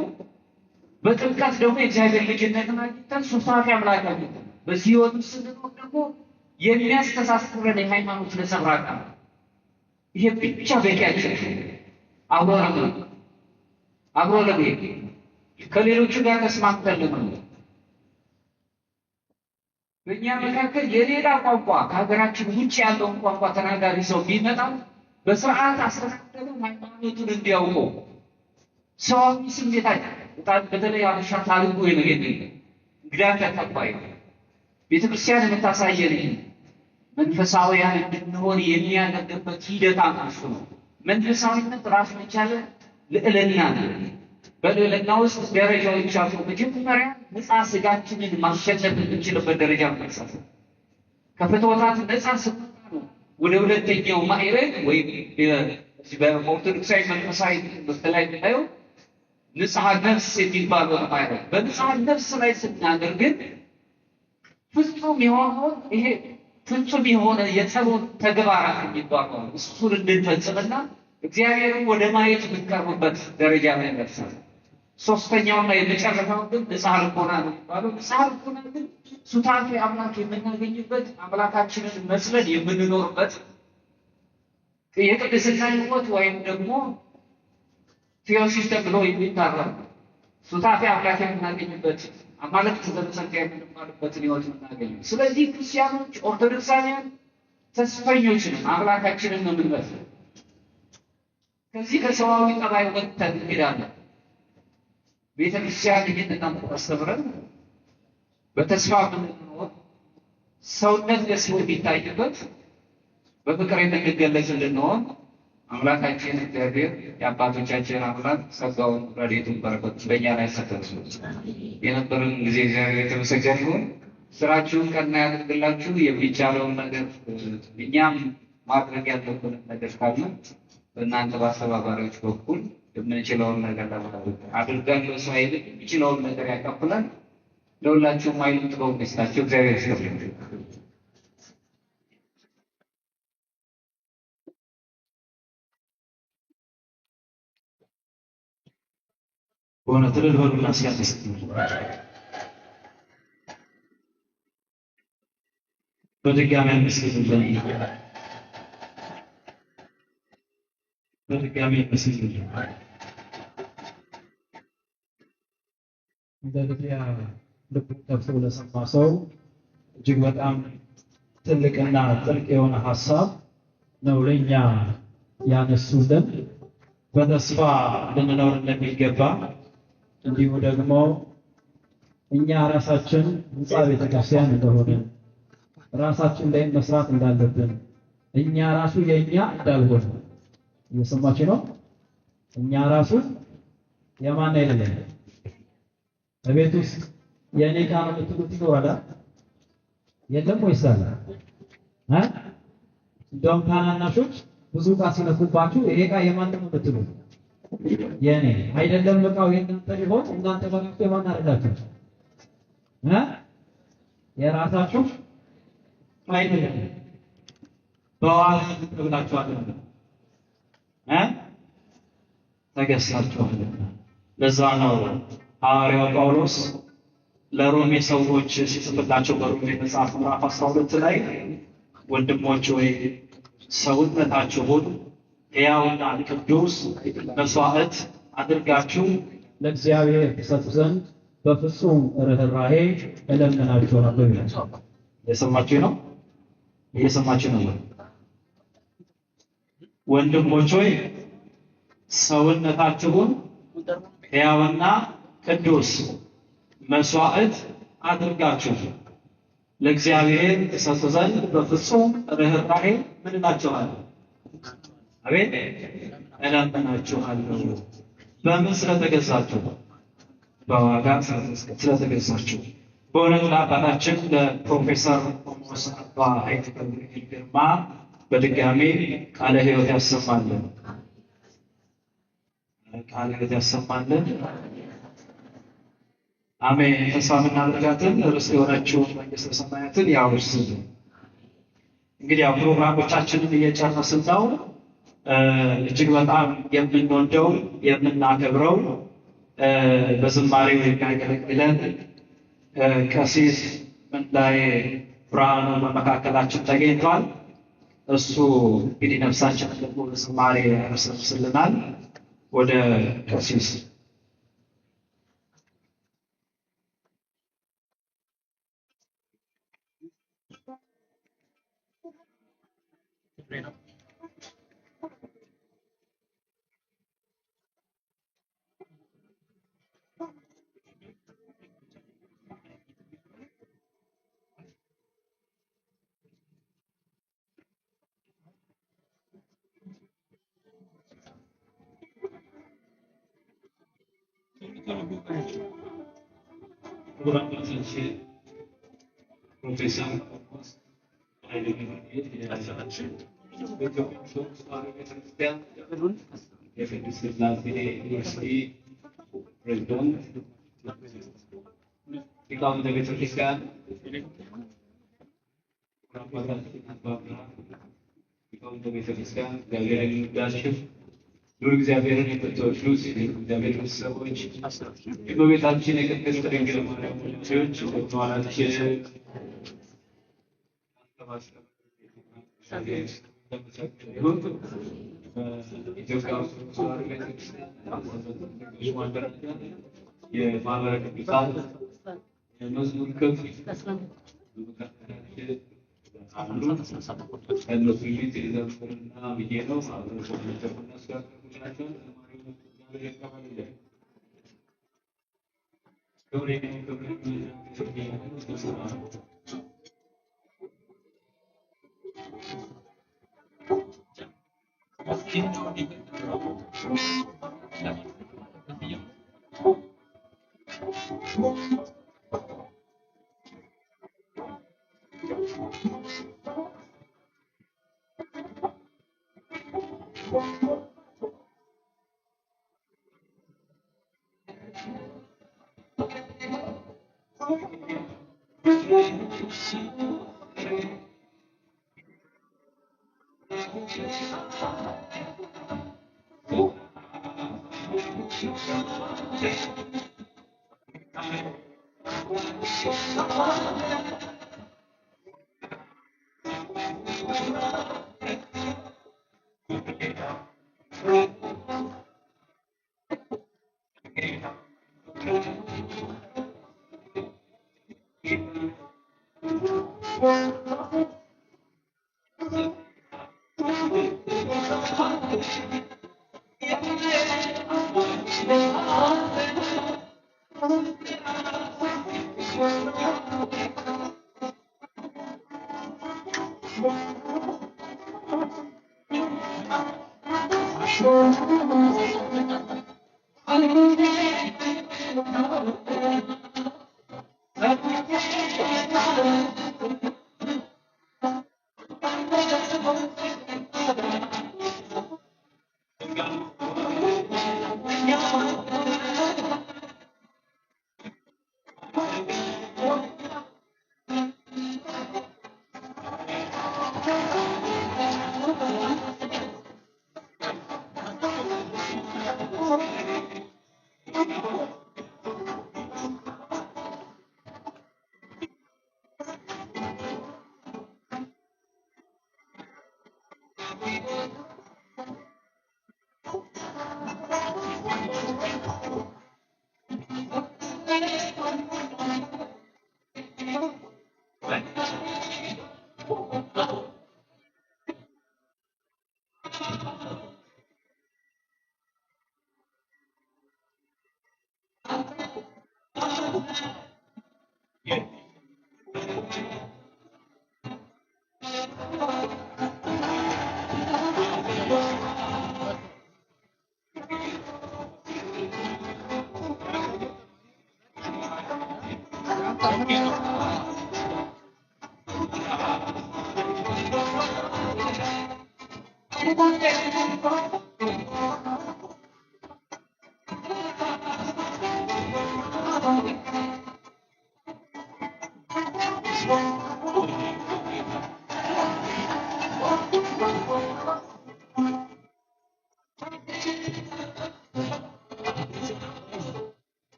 በጥምቀት ደግሞ የእግዚአብሔር ልጅነትን አግኝተን ሱፋፊ አምላክ አግኝተን በዚህ ሕይወት ውስጥ ስንኖር ደግሞ የሚያስተሳስረን የሃይማኖት ነጸብራቅ ነው። ይሄ ብቻ በቂያችን አብሮ ለመሄድ ከሌሎቹ ጋር ተስማምተን ለመኖር በእኛ መካከል የሌላ ቋንቋ ከሀገራችን ውጭ ያለውን ቋንቋ ተናጋሪ ሰው ቢመጣ በስርዓት አስተካክለን ሃይማኖቱን እንዲያውቀው ሰዋዊ ስሜታችን በተለይ አበሻ ታሪኩ የመሄድ እንግዳ ተቀባይ ቤተክርስቲያን የምታሳየን መንፈሳዊያን እንድንሆን የሚያደርግበት ሂደት አንሱ ነው። መንፈሳዊነት ራሱን የቻለ ልዕልና ነው። በልዕልና ውስጥ ደረጃዎች አሉ። መጀመሪያ ነፃ ስጋችንን ማሸነፍ የምንችልበት ደረጃ መርሳት ከፍትወታት ነፃ ስንወጣ ነው ወደ ሁለተኛው ማዕረግ ወይም በኦርቶዶክሳዊ መንፈሳዊ በተለይ ነው ንጽሐ ነፍስ የሚባለው ማዕረግ። በንጽሐ ነፍስ ላይ ስናደርግ ፍጹም የሆነው ይሄ ፍጹም የሆነ የጸሎት ተግባራት የሚባለው እሱን እንድንፈጽምና እግዚአብሔርን ወደ ማየት የምንቀርብበት ደረጃ ላይ ደርሰናል። ሶስተኛውና የመጨረሻው ግን ንጽሐ ልቦና ነው የሚባለው። ንጽሐ ልቦና ግን ሱታፌ አምላክ የምናገኝበት አምላካችንን መስለን የምንኖርበት የቅድስና ሕይወት ወይም ደግሞ ቴዎሲስ ተብሎ የሚጠራው ሱታፌ አምላክ የምናገኝበት አማልክት በተሰቀ የምንማርበትን ህይወት የምናገኘው። ስለዚህ ክርስቲያኖች ኦርቶዶክሳውያን ተስፈኞች ነን። አምላካችንን ነው የምንመስለው። ከዚህ ከሰዋዊ ጠባይ ወጥተን እንሄዳለን። ቤተክርስቲያን ይህንን አስተምረን በተስፋ የምንኖር ሰውነት ለሰው የሚታይበት በፍቅር የምንገለጽ እንድንሆን አምላካችን እግዚአብሔር የአባቶቻችን አምላክ ጸጋውን ረድኤቱን በረከቱን በእኛ ላይ ሰጥቶ የነበረን ጊዜ እግዚአብሔር የተመሰገነ ይሁን። ስራችሁን ቀና ያድርግላችሁ። የሚቻለውን ነገር እኛም ማድረግ ያለብንን ነገር ካለ በእናንተ በአስተባባሪዎች በኩል የምንችለውን ነገር ለማድረግ አድርገን በሰው ኃይል የሚችለውን ነገር ያካፍላል። ለሁላችሁም ኃይሉን ጥበቡን ይስጣችሁ። እግዚአብሔር ይስጥልን። በእውነት እልል በሉና ሲያስደስት በድጋሚ አመስግኑልን። በድጋሚ አመስግኑልን። እንደዚህ ልቡ ከፍቶ ለሰማ ሰው እጅግ በጣም ትልቅና ጥልቅ የሆነ ሀሳብ ነው ለእኛ ያነሱልን። በተስፋ ልንኖር እንደሚገባ እንዲሁ ደግሞ እኛ ራሳችን ህንፃ ቤተክርስቲያን እንደሆነ ራሳችን ላይ መስራት እንዳለብን እኛ ራሱ የኛ እንዳልሆነ እየሰማችሁ ነው። እኛ ራሱ የማን አይደለም። በቤት ውስጥ የኔ ዕቃ ነው የምትሉት ይኖራል የለም ወይስ አለ? እንደውም ታናናሾች ብዙ ዕቃ ሲነኩባችሁ ይሄ ዕቃ የማን ነው የምትሉት? የኔ አይደለም። ዕቃው የእናንተ ቢሆን እናንተ በራሱ የማን አደረጋችሁ? የራሳችሁ አይደለም። በዋጋ ተብላችኋል፣ ተገዝታችኋል። ለዛ ነው ሐዋርያው ጳውሎስ ለሮሜ ሰዎች ሲጽፍላቸው በሮሜ መጽሐፍ ምዕራፍ 12 ላይ ወንድሞች ወይ ሰውነታችሁን ሕያውና ቅዱስ መስዋዕት አድርጋችሁ ለእግዚአብሔር ትሰጡ ዘንድ በፍጹም ርኅራኄ እለምናችኋለሁ ይላል። እየሰማችሁ ነው? እየሰማችሁ ነው? ወንድሞች ሆይ ሰውነታችሁን ሕያውና ቅዱስ መስዋዕት አድርጋችሁ ለእግዚአብሔር ትሰጡ ዘንድ በፍጹም ርኅራኄ ምን እላችኋለሁ? አቤት እለምናችኋለሁ። በምን ስለተገዛችሁ? በዋጋ ስለተገዛችሁ። በእውነት ለአባታችን ለፕሮፌሰር ቆሞስ አባ ኃይለ ገብርኤል ግርማ በድጋሚ ቃለ ሕይወት ያሰማልን፣ ቃለ ሕይወት ያሰማልን። አሜን። ተስፋ የምናደርጋትን ርስት የሆነችውን መንግሥተ ሰማያትን ያውርስልን። እንግዲህ ያው ፕሮግራሞቻችንን እየጨረስን ነው። እጅግ በጣም የምንወደው የምናከብረው በዝማሬው የሚያገለግለን ቀሲስ ምንዳዬ ብርሃኑ በመካከላችን ተገኝቷል። እሱ እንግዲህ ነፍሳችንን ደግሞ በዝማሬ ያሰብስልናል። ወደ ቀሲስ ፕሮፌሰር የቅድስት ሥላሴ ዩኒቨርሲቲ ፕሬዝዳንት፣ ሊቃውንተ ቤተክርስቲያን፣ ሊቃውንተ ቤተክርስቲያን እግዚአብሔር የሚወዳችሁ ሉል እግዚአብሔርን የምትወዱ እግዚአብሔር ቤተሰቦች፣ የእመቤታችን የቅድስት ድንግል ማርያም ልጆች ወላጆቻችን ኢትዮጵያ ኦርቶዶክስ ተዋሕዶ ቤተክርስቲያን የማህበረ ቅዱሳን መዝሙር ከፍ እነሱ ፊት የዘምርና ብዬ ነው ሰውነቸውናስጋናቸውን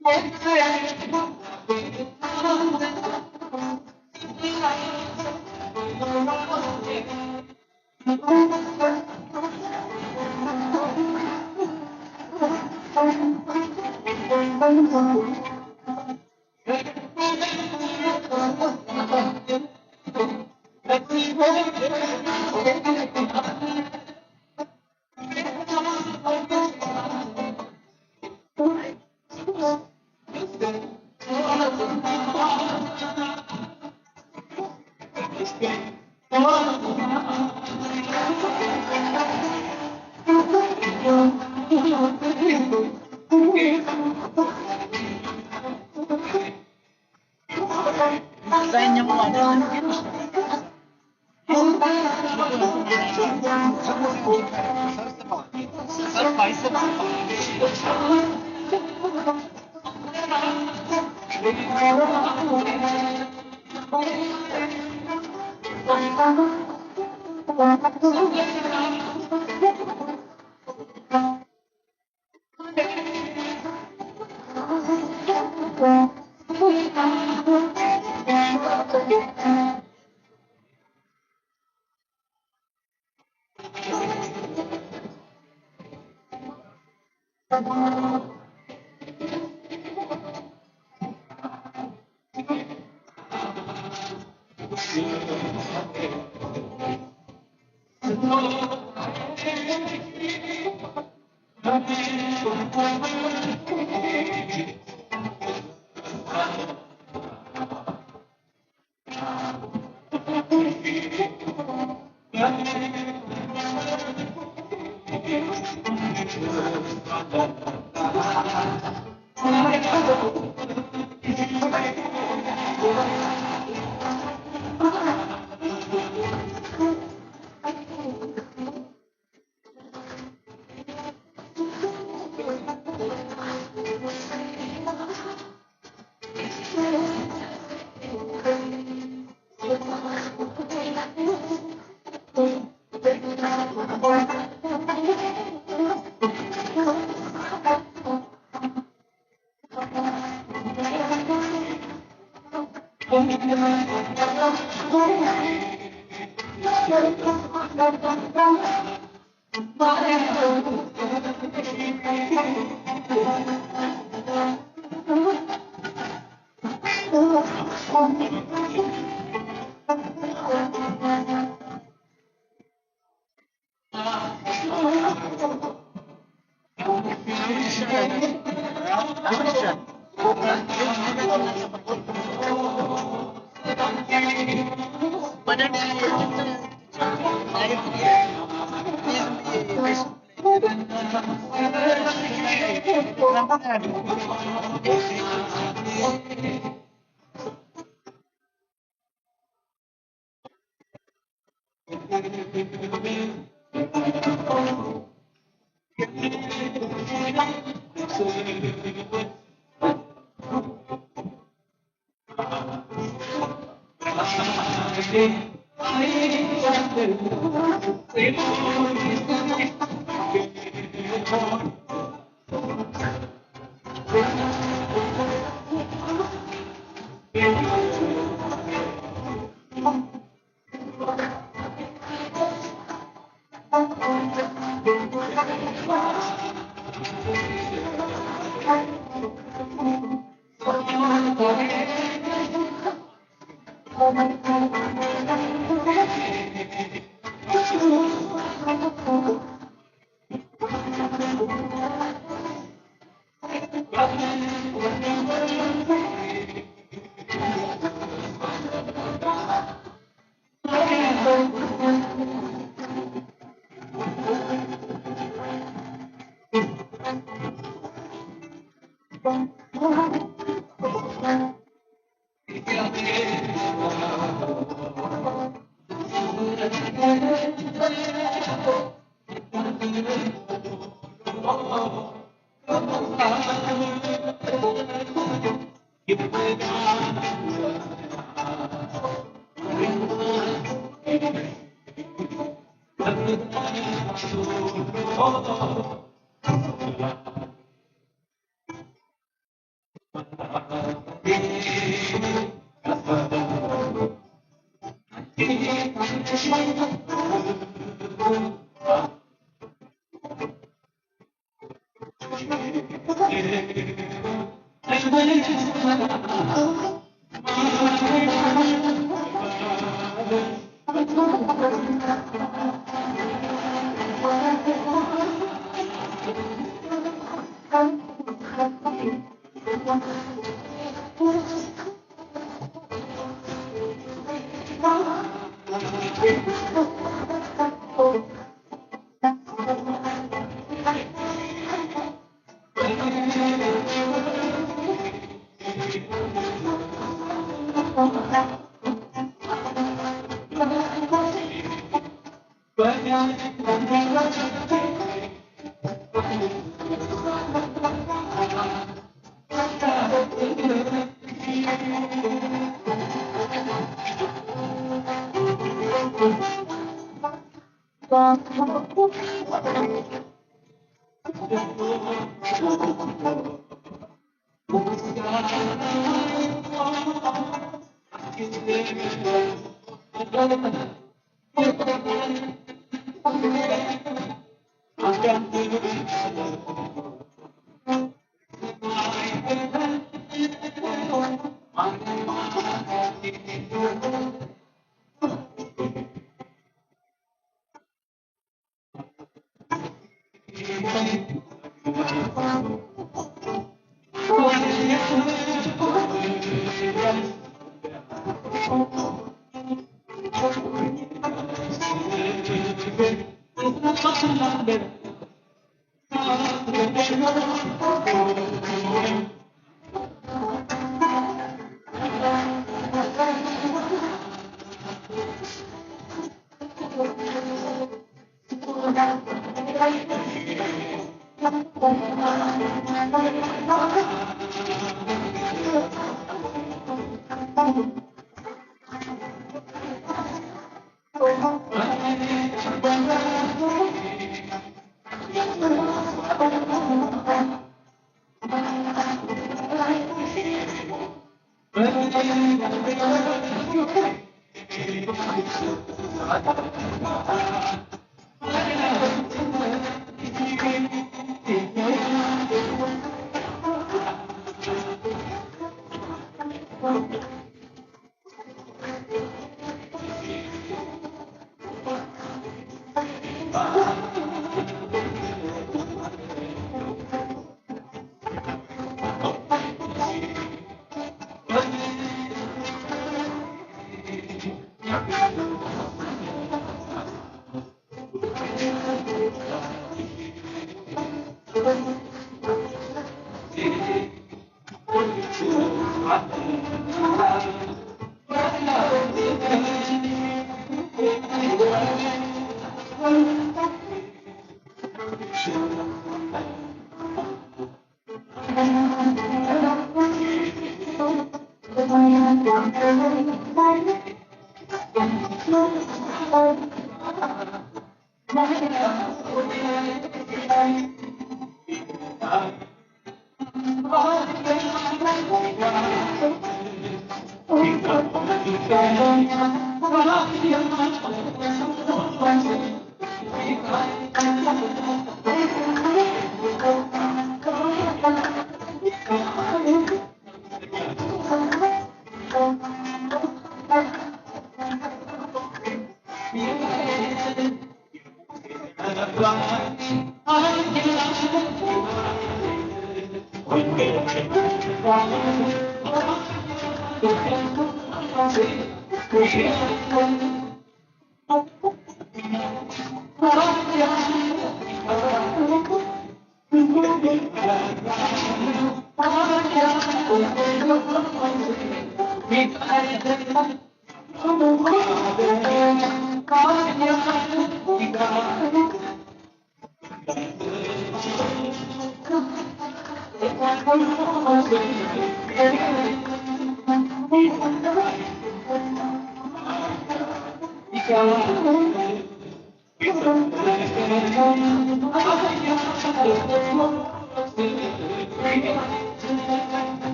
Let's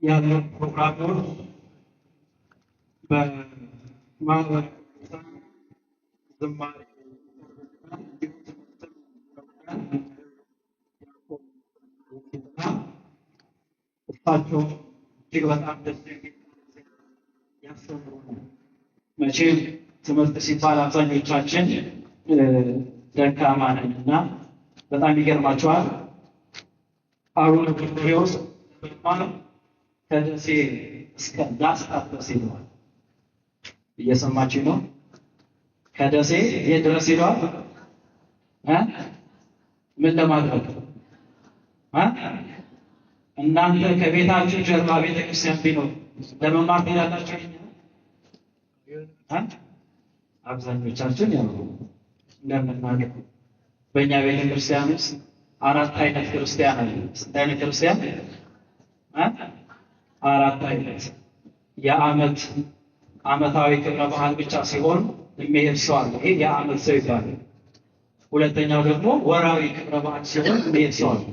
ያለው ፕሮግራሞች በማህበረሰብ ዝማሬ እሳቸው እጅግ በጣም ደስ የሚል ያስተምሩናል። መቼም ትምህርት ሲባል አብዛኞቻችን ደካማ ነንና በጣም ይገርማቸዋል። አቡነ ጎርጎርዮስ ከደሴ እስከ ላስታ ድረስ ሄደዋል። እየሰማችሁ ነው? ከደሴ የት ድረስ ሄደዋል? ምን ለማድረግ? እናንተ ከቤታችሁ ጀርባ ቤተክርስቲያን ቢኖር ለመማር ትሄዳላችሁ? አብዛኞቻችን ያው እንደምናውቀው በእኛ ቤተክርስቲያን ውስጥ 4 አይነት ክርስቲያን አለ። ስንት አይነት ክርስቲያን? 4 አይነት። የዓመት ዓመታዊ ክብረ በዓል ብቻ ሲሆን የሚሄድ ሰው አለ። ይሄ የዓመት ሰው ይባላል። ሁለተኛው ደግሞ ወራዊ ክብረ በዓል ሲሆን የሚሄድ ሰው አለ።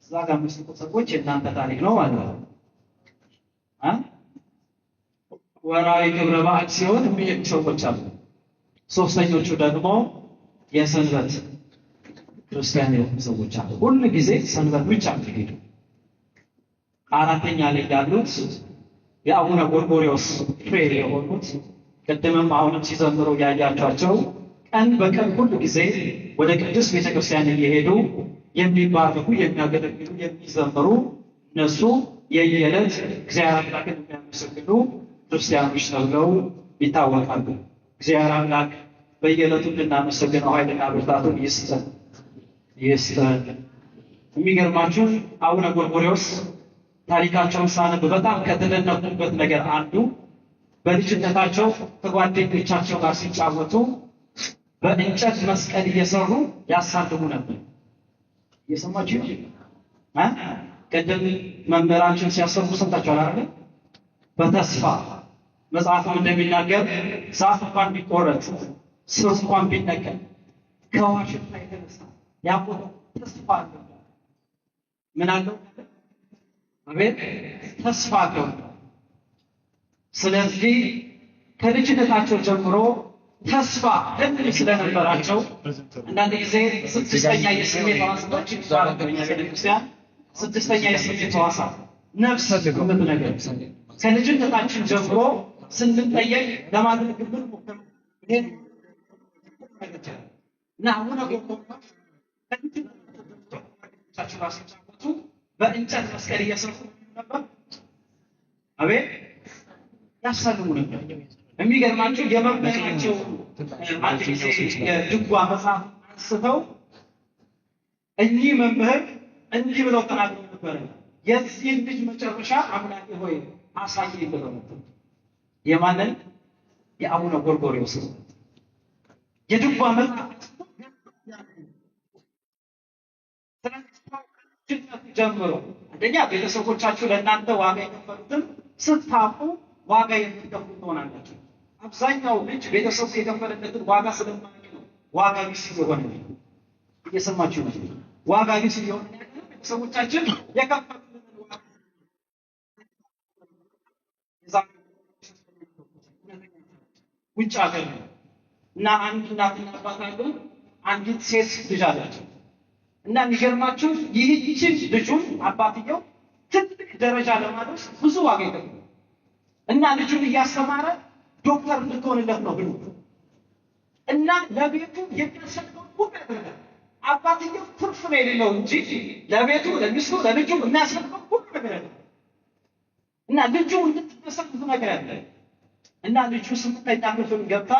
እዛ ጋር የምትስቁ ሰዎች የእናንተ ታሪክ ነው ማለት ነው። ወራዊ ክብረ በዓል ሲሆን የሚሄዱ ሰዎች አሉ። ሶስተኞቹ ደግሞ የሰንበት ክርስቲያን የሆኑ ሰዎች አሉ። ሁሉ ጊዜ ሰንበት ብቻ የሚሄዱ። አራተኛ ላይ ያሉት የአቡነ ጎርጎርዮስ ፍሬ የሆኑት ቅድምም አሁንም ሲዘምሩ ያያቸዋቸው ቀን በቀን ሁሉ ጊዜ ወደ ቅዱስ ቤተክርስቲያን እየሄዱ የሚባርኩ፣ የሚያገለግሉ፣ የሚዘምሩ እነሱ የየዕለት እግዚአብሔር አምላክን የሚያመሰግኑ ክርስቲያኖች ተብለው ይታወቃሉ። እግዚአብሔር አምላክ በየዕለቱ እንድናመሰግነው ኃይልና ብርታቱን ይስጠን። የሚገርማችሁ አቡነ ጎርጎርዮስ ታሪካቸውን ሳነብ በጣም ከተደነቁበት ነገር አንዱ በልጅነታቸው ከጓደኞቻቸው ጋር ሲጫወቱ በእንጨት መስቀል እየሰሩ ያሳልሙ ነበር። እየሰማችሁ ቀደም መምህራችን ሲያሰሩ ሰምታችኋል አይደል? በተስፋ መጽሐፉም እንደሚናገር ዛፍ እንኳን ቢቆረጥ ስር እንኳን ቢነቀል ከዋሽንት ላይ የተነሳ ያቆጠ ተስፋ አለው። ምን አለው? አቤት ተስፋ አለው። ስለዚህ ከልጅነታቸው ጀምሮ ተስፋ ህልም ስለነበራቸው አንዳንድ ጊዜ ስድስተኛ የስሜት ሕዋሳቶች ይባላል በእኛ ቤተክርስቲያን። ስድስተኛ የስሜት ሕዋሳት ነፍስ የምትነግረን ከልጅነታችን ጀምሮ ስንጠየቅ ለማድረግ ብንሞክር ይሄን እና አሁን ሲጫወቱ በእንጨት መስቀል እየሰሩ ነበር። አቤት ያሳልሙ ነበር። የሚገርማቸው የመምህራቸው አንድ ጊዜ የድጓ መጽሐፍ አንስተው እኚህ መምህር እንዲህ ብለው ተናግረው ነበር። የዚህን ልጅ መጨረሻ አምላኬ ሆይ አሳየኝ ብለው ነበር። የማንን? የአቡነ ጎርጎርዮስ የድጓ መጽሐፍ ጀምሮ አንደኛ ቤተሰቦቻችሁ ለእናንተ ዋጋ የከፈሉትን ስታውቁ ዋጋ የምትከፍሉ ትሆናላችሁ። አብዛኛው ልጅ ቤተሰቡ የከፈለለትን ዋጋ ስለማያውቅ ነው ዋጋ ቢስ የሆነ። እየሰማችሁ ነው? ዋጋ ቢስ የሆነ ቤተሰቦቻችን የከፈሉትን ዋጋ ውጭ ሀገር ነው እና አንድ እናትና አባት አሉ። አንዲት ሴት ልጅ አላቸው እና የሚገርማችሁ ይህችን ልጁን አባትየው ትልቅ ደረጃ ለማድረስ ብዙ ዋጋ ይከፍላል እና ልጁን እያስተማረ ዶክተር እንድትሆንለት ነው ብሎ እና ለቤቱ የሚያስፈልገው ሁሉ ያደርጋል። አባትየው ትርፍ ነው የሌለው እንጂ ለቤቱ ለሚስቱ ለልጁ የሚያስፈልገው ሁሉ ነገር ያለ እና ልጁ እንድትደሰት ብዙ ነገር ያለ እና ልጁ ስምንተኛ ክፍል ገብታ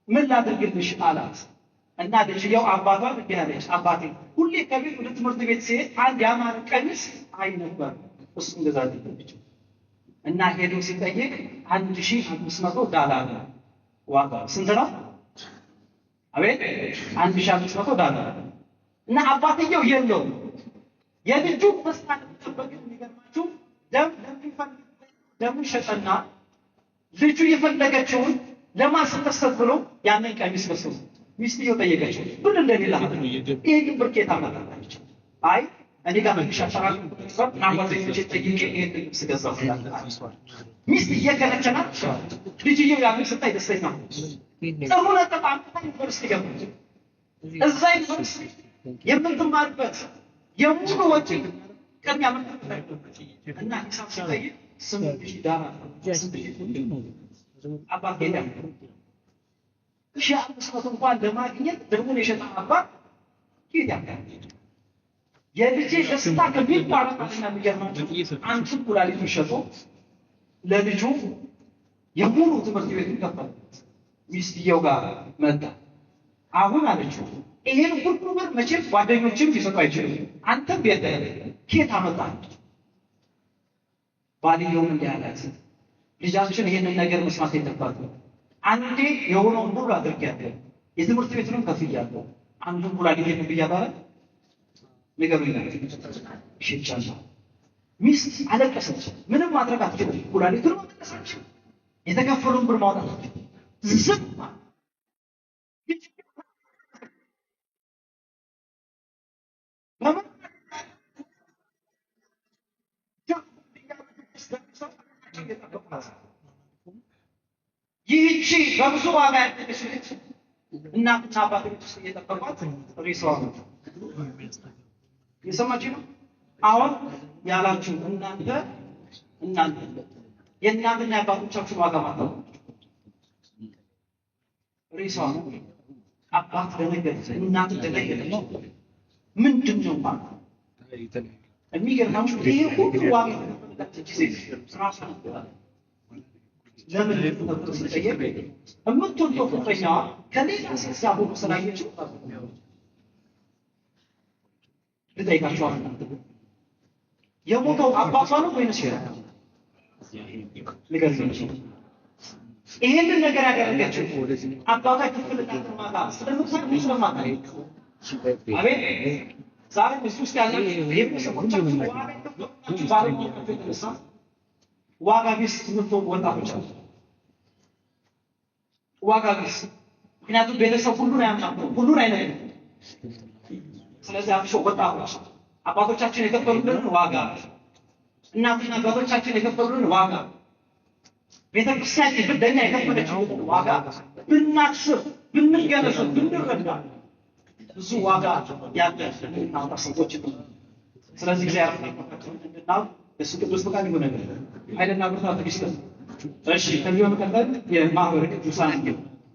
ምን ላድርግልሽ አላት እና ልጅየው አባቷን እንዲህ አለች፣ አባቴ ሁሌ ከቤት ወደ ትምህርት ቤት ሲሄድ አንድ ያማረ ቀሚስ አይ ነበር፣ እሱ እንደዛ አድርግልኝ እና ሄዶ ሲጠይቅ $1500 ዋጋ። ስንት ነው? አቤት $1500 እና አባትየው የለውም። የልጁ መስራት ተጠበቅ። የሚገርማችሁ ደም ሸጠና ልጁ የፈለገችውን ለማስደሰት ብሎ ያንን ቀሚስ ለብሶ ሚስትየው ጠየቀችው፣ ብር እንደሌላ ይሄን ብር ከየት አመጣች? አይ እኔ ጋር መሻሻራል ናጓዘኞች ጠይቄ ይሄን ልብስ ገዛሁ። ሚስት እየከለከላት ልጅየው ያንን ስታይ ደስተኛ ነው። ጥሩ ነጥብ አምጥታ ዩኒቨርሲቲ ገባች። እዛ ዩኒቨርሲቲ የምትማርበት የሙሉ ወጪ ቅድሚያ መከፈል እና ሂሳብ ሲጠይቅ $8,000 አባት ጌታ $500 እንኳን ለማግኘት ደግሞ የሸጣ አባት ጌታ የልጄ ደስታ ከሚባለው እና የሚገርማችሁ አንዱ ኩላሊት ሸጦ ለልጁ የሙሉ ትምህርት ቤት ከፈለ። ሚስትየው ጋር መጣ። አሁን አለችው ይሄን ሁሉ ብር መቼም ጓደኞችም ሊሰጡ አይችሉም፣ አንተም ቤት ከየት አመጣህ? ባልየውም እንዲህ አላት፣ ልጃችን ይሄንን ነገር መስማት የለባትም። አንዴ የሆነውን ሁሉ አድርጌያለሁ፣ የትምህርት ቤቱንም ከፍያለሁ፣ አንዱን ኩላሊት ነው ብያለሁ ነገሩኝ ሽጫለሁ። ሚስት አለቀሰች። ምንም ማድረግ አትችልም። ኩላሊቱን አለቀሰች። የተከፈለውን ብር ማውጣት አትችልም። ዝም ይህቺ በብዙ ዋጋ ያደገች ልጅ እናትና አባት ውስጥ እየጠበቋት ሬሳዋ ነው። የሰማችሁ ነው? አሁን ያላችሁ እናንተ የእናንተና የአባቶቻችሁን ዋጋ ማጣው ሬሳዋ ነው። አባት ደነገጠ፣ እናት ደነገጠች። ምንድን ነው ማለት የሚገርማችሁ ይሄ ሁሉ ዋጋ የተከፈለላቸው ጊዜ ራሱ ለምን ተብሎ ሲጠየቅ የምትወደው ፍቅረኛዋ ከሌላ ሴት ጋር ሆኖ ስላየችው ልጠይቃችሁ የሞተው አባቷ ነው ወይንስ ንገሩኝ። ይሄንን ነገር ያደረገችው አባቷ የከፈለላትን ዋጋ ስለምትሰጥ ስለማታውቅ አቤት ዛሬ እሱ ውስጥ ያለ የቤተሰቦቻችን ዋጋ ቢስ የምትሆኑ ወጣቶች አሉ። ዋጋ ቢስ ምክንያቱም ቤተሰብ ሁሉን አያምናም፣ ሁሉን አይነግርም። ስለዚህ አብሾ ወጣቶች አባቶቻችን የከፈሉልን ዋጋ፣ እናትና አባቶቻችን የከፈሉልን ዋጋ፣ ቤተክርስቲያን ለኛ የከፈለችልን ዋጋ ብናስብ፣ ብንገነዘብ፣ ብንረዳ ብዙ ዋጋ ያለ እናንተ ሰዎች ስለዚህ እግዚአብሔር እንድና እሱ ቅዱስ ፈቃድ ይሁን አይደና ብርታት ትግስት። እሺ ከዚህ በመቀጠል የማህበረ ቅዱሳን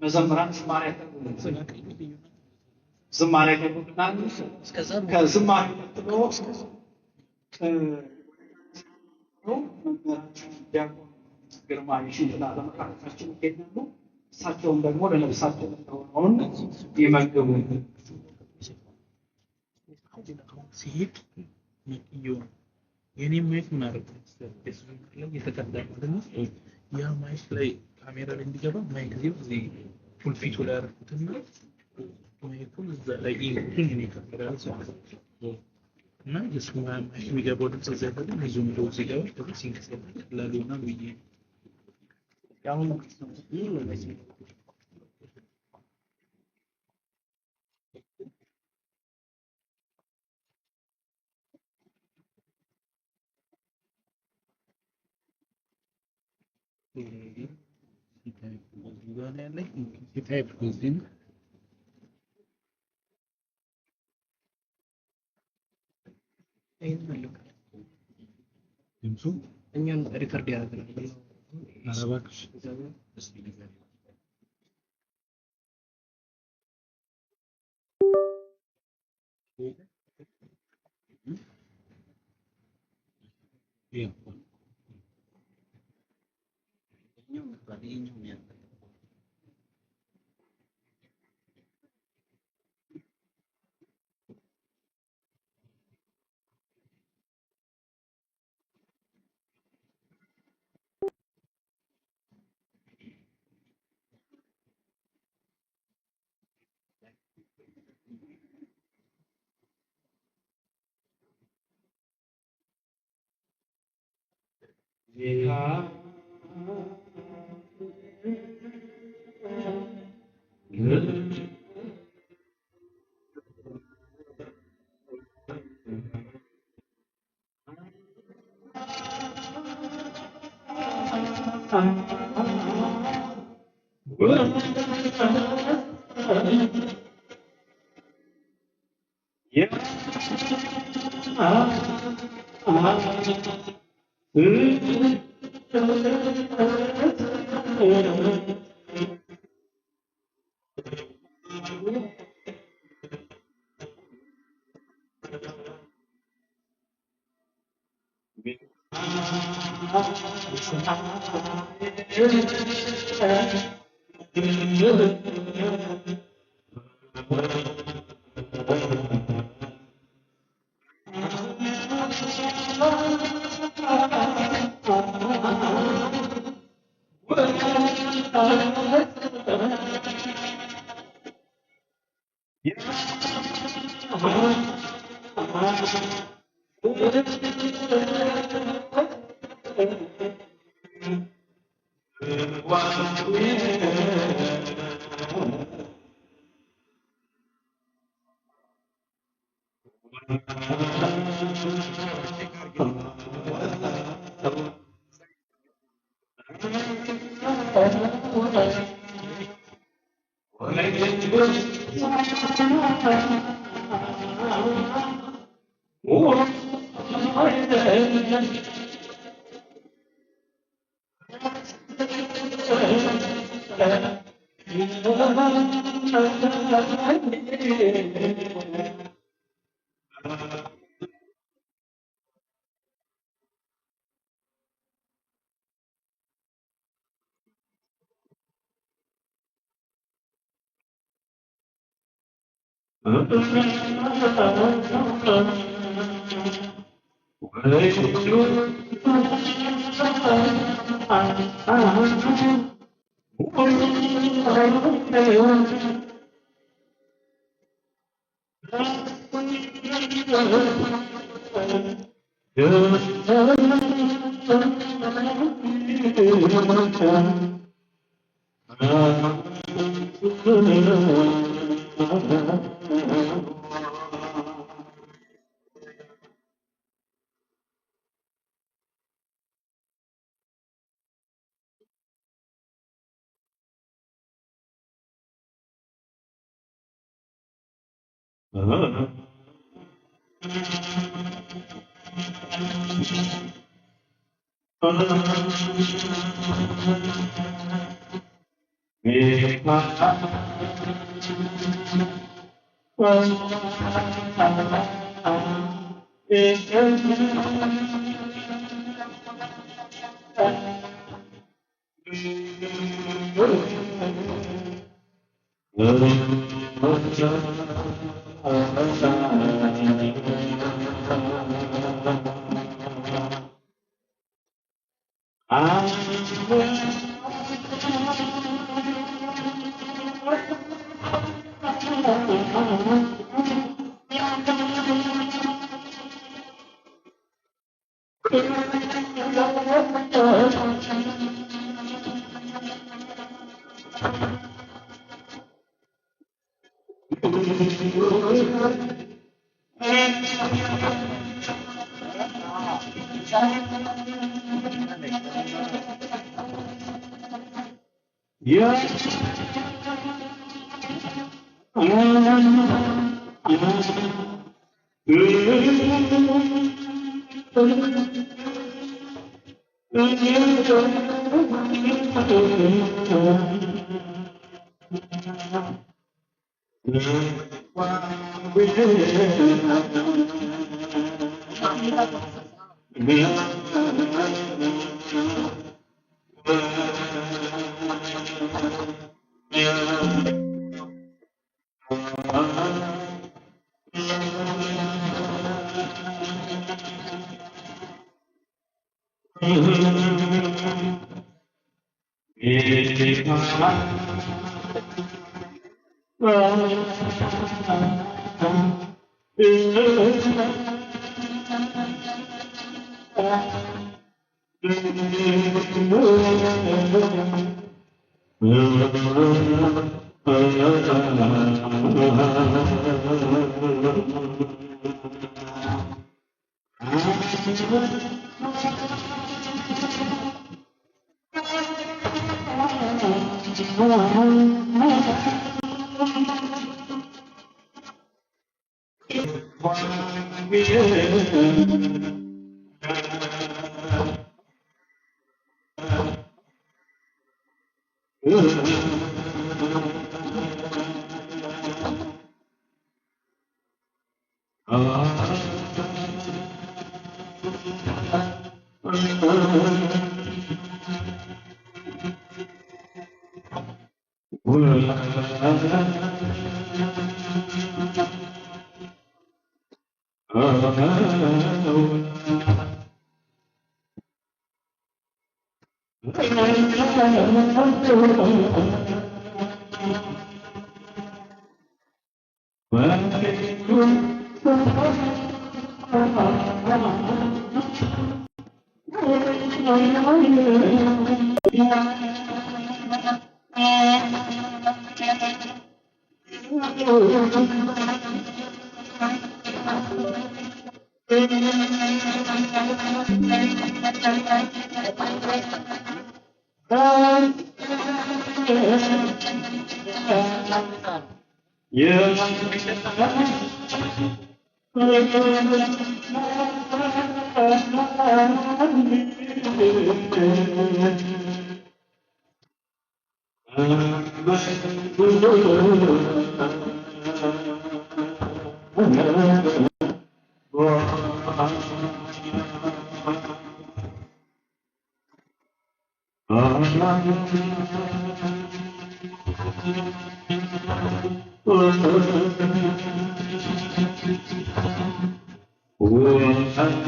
መዘምራን ዝማሬ ያቀርቡልናል። ከዝማሬ ቀጥሎ ዲያቆን ግርማ ይሽላ ለመካከላችን ይገኛሉ። እሳቸውም ደግሞ ለነፍሳቸው ለሆነውን ይመግቡ። ሲሄድ የኔ ማይክ ምን አደረገ ላይ የተቀዳ ማለት ነው። ያ ማይክ ላይ ካሜራ ላይ እንዲገባ ማይክ እዚህ ፉል ፊቱ ላይ አደረኩትና ማይኩን እዛ ላይ ኢንኩን እኔ ካሜራ ላይ እና የሱ ማይክ የሚገባው ድምፅ እዛ ያለ ብዙ እንደው እዚህ ጋር ደግሞ ሲንቀሳቀስ ላሉና ብዬ ያው እኛን ሪከርድ ያደርጋል። አረባክሽ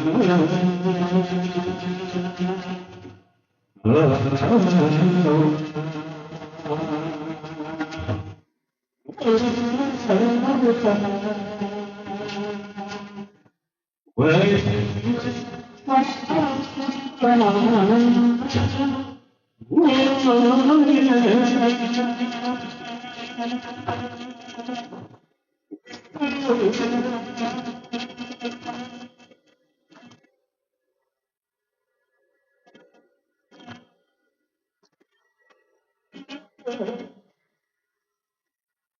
Thank you.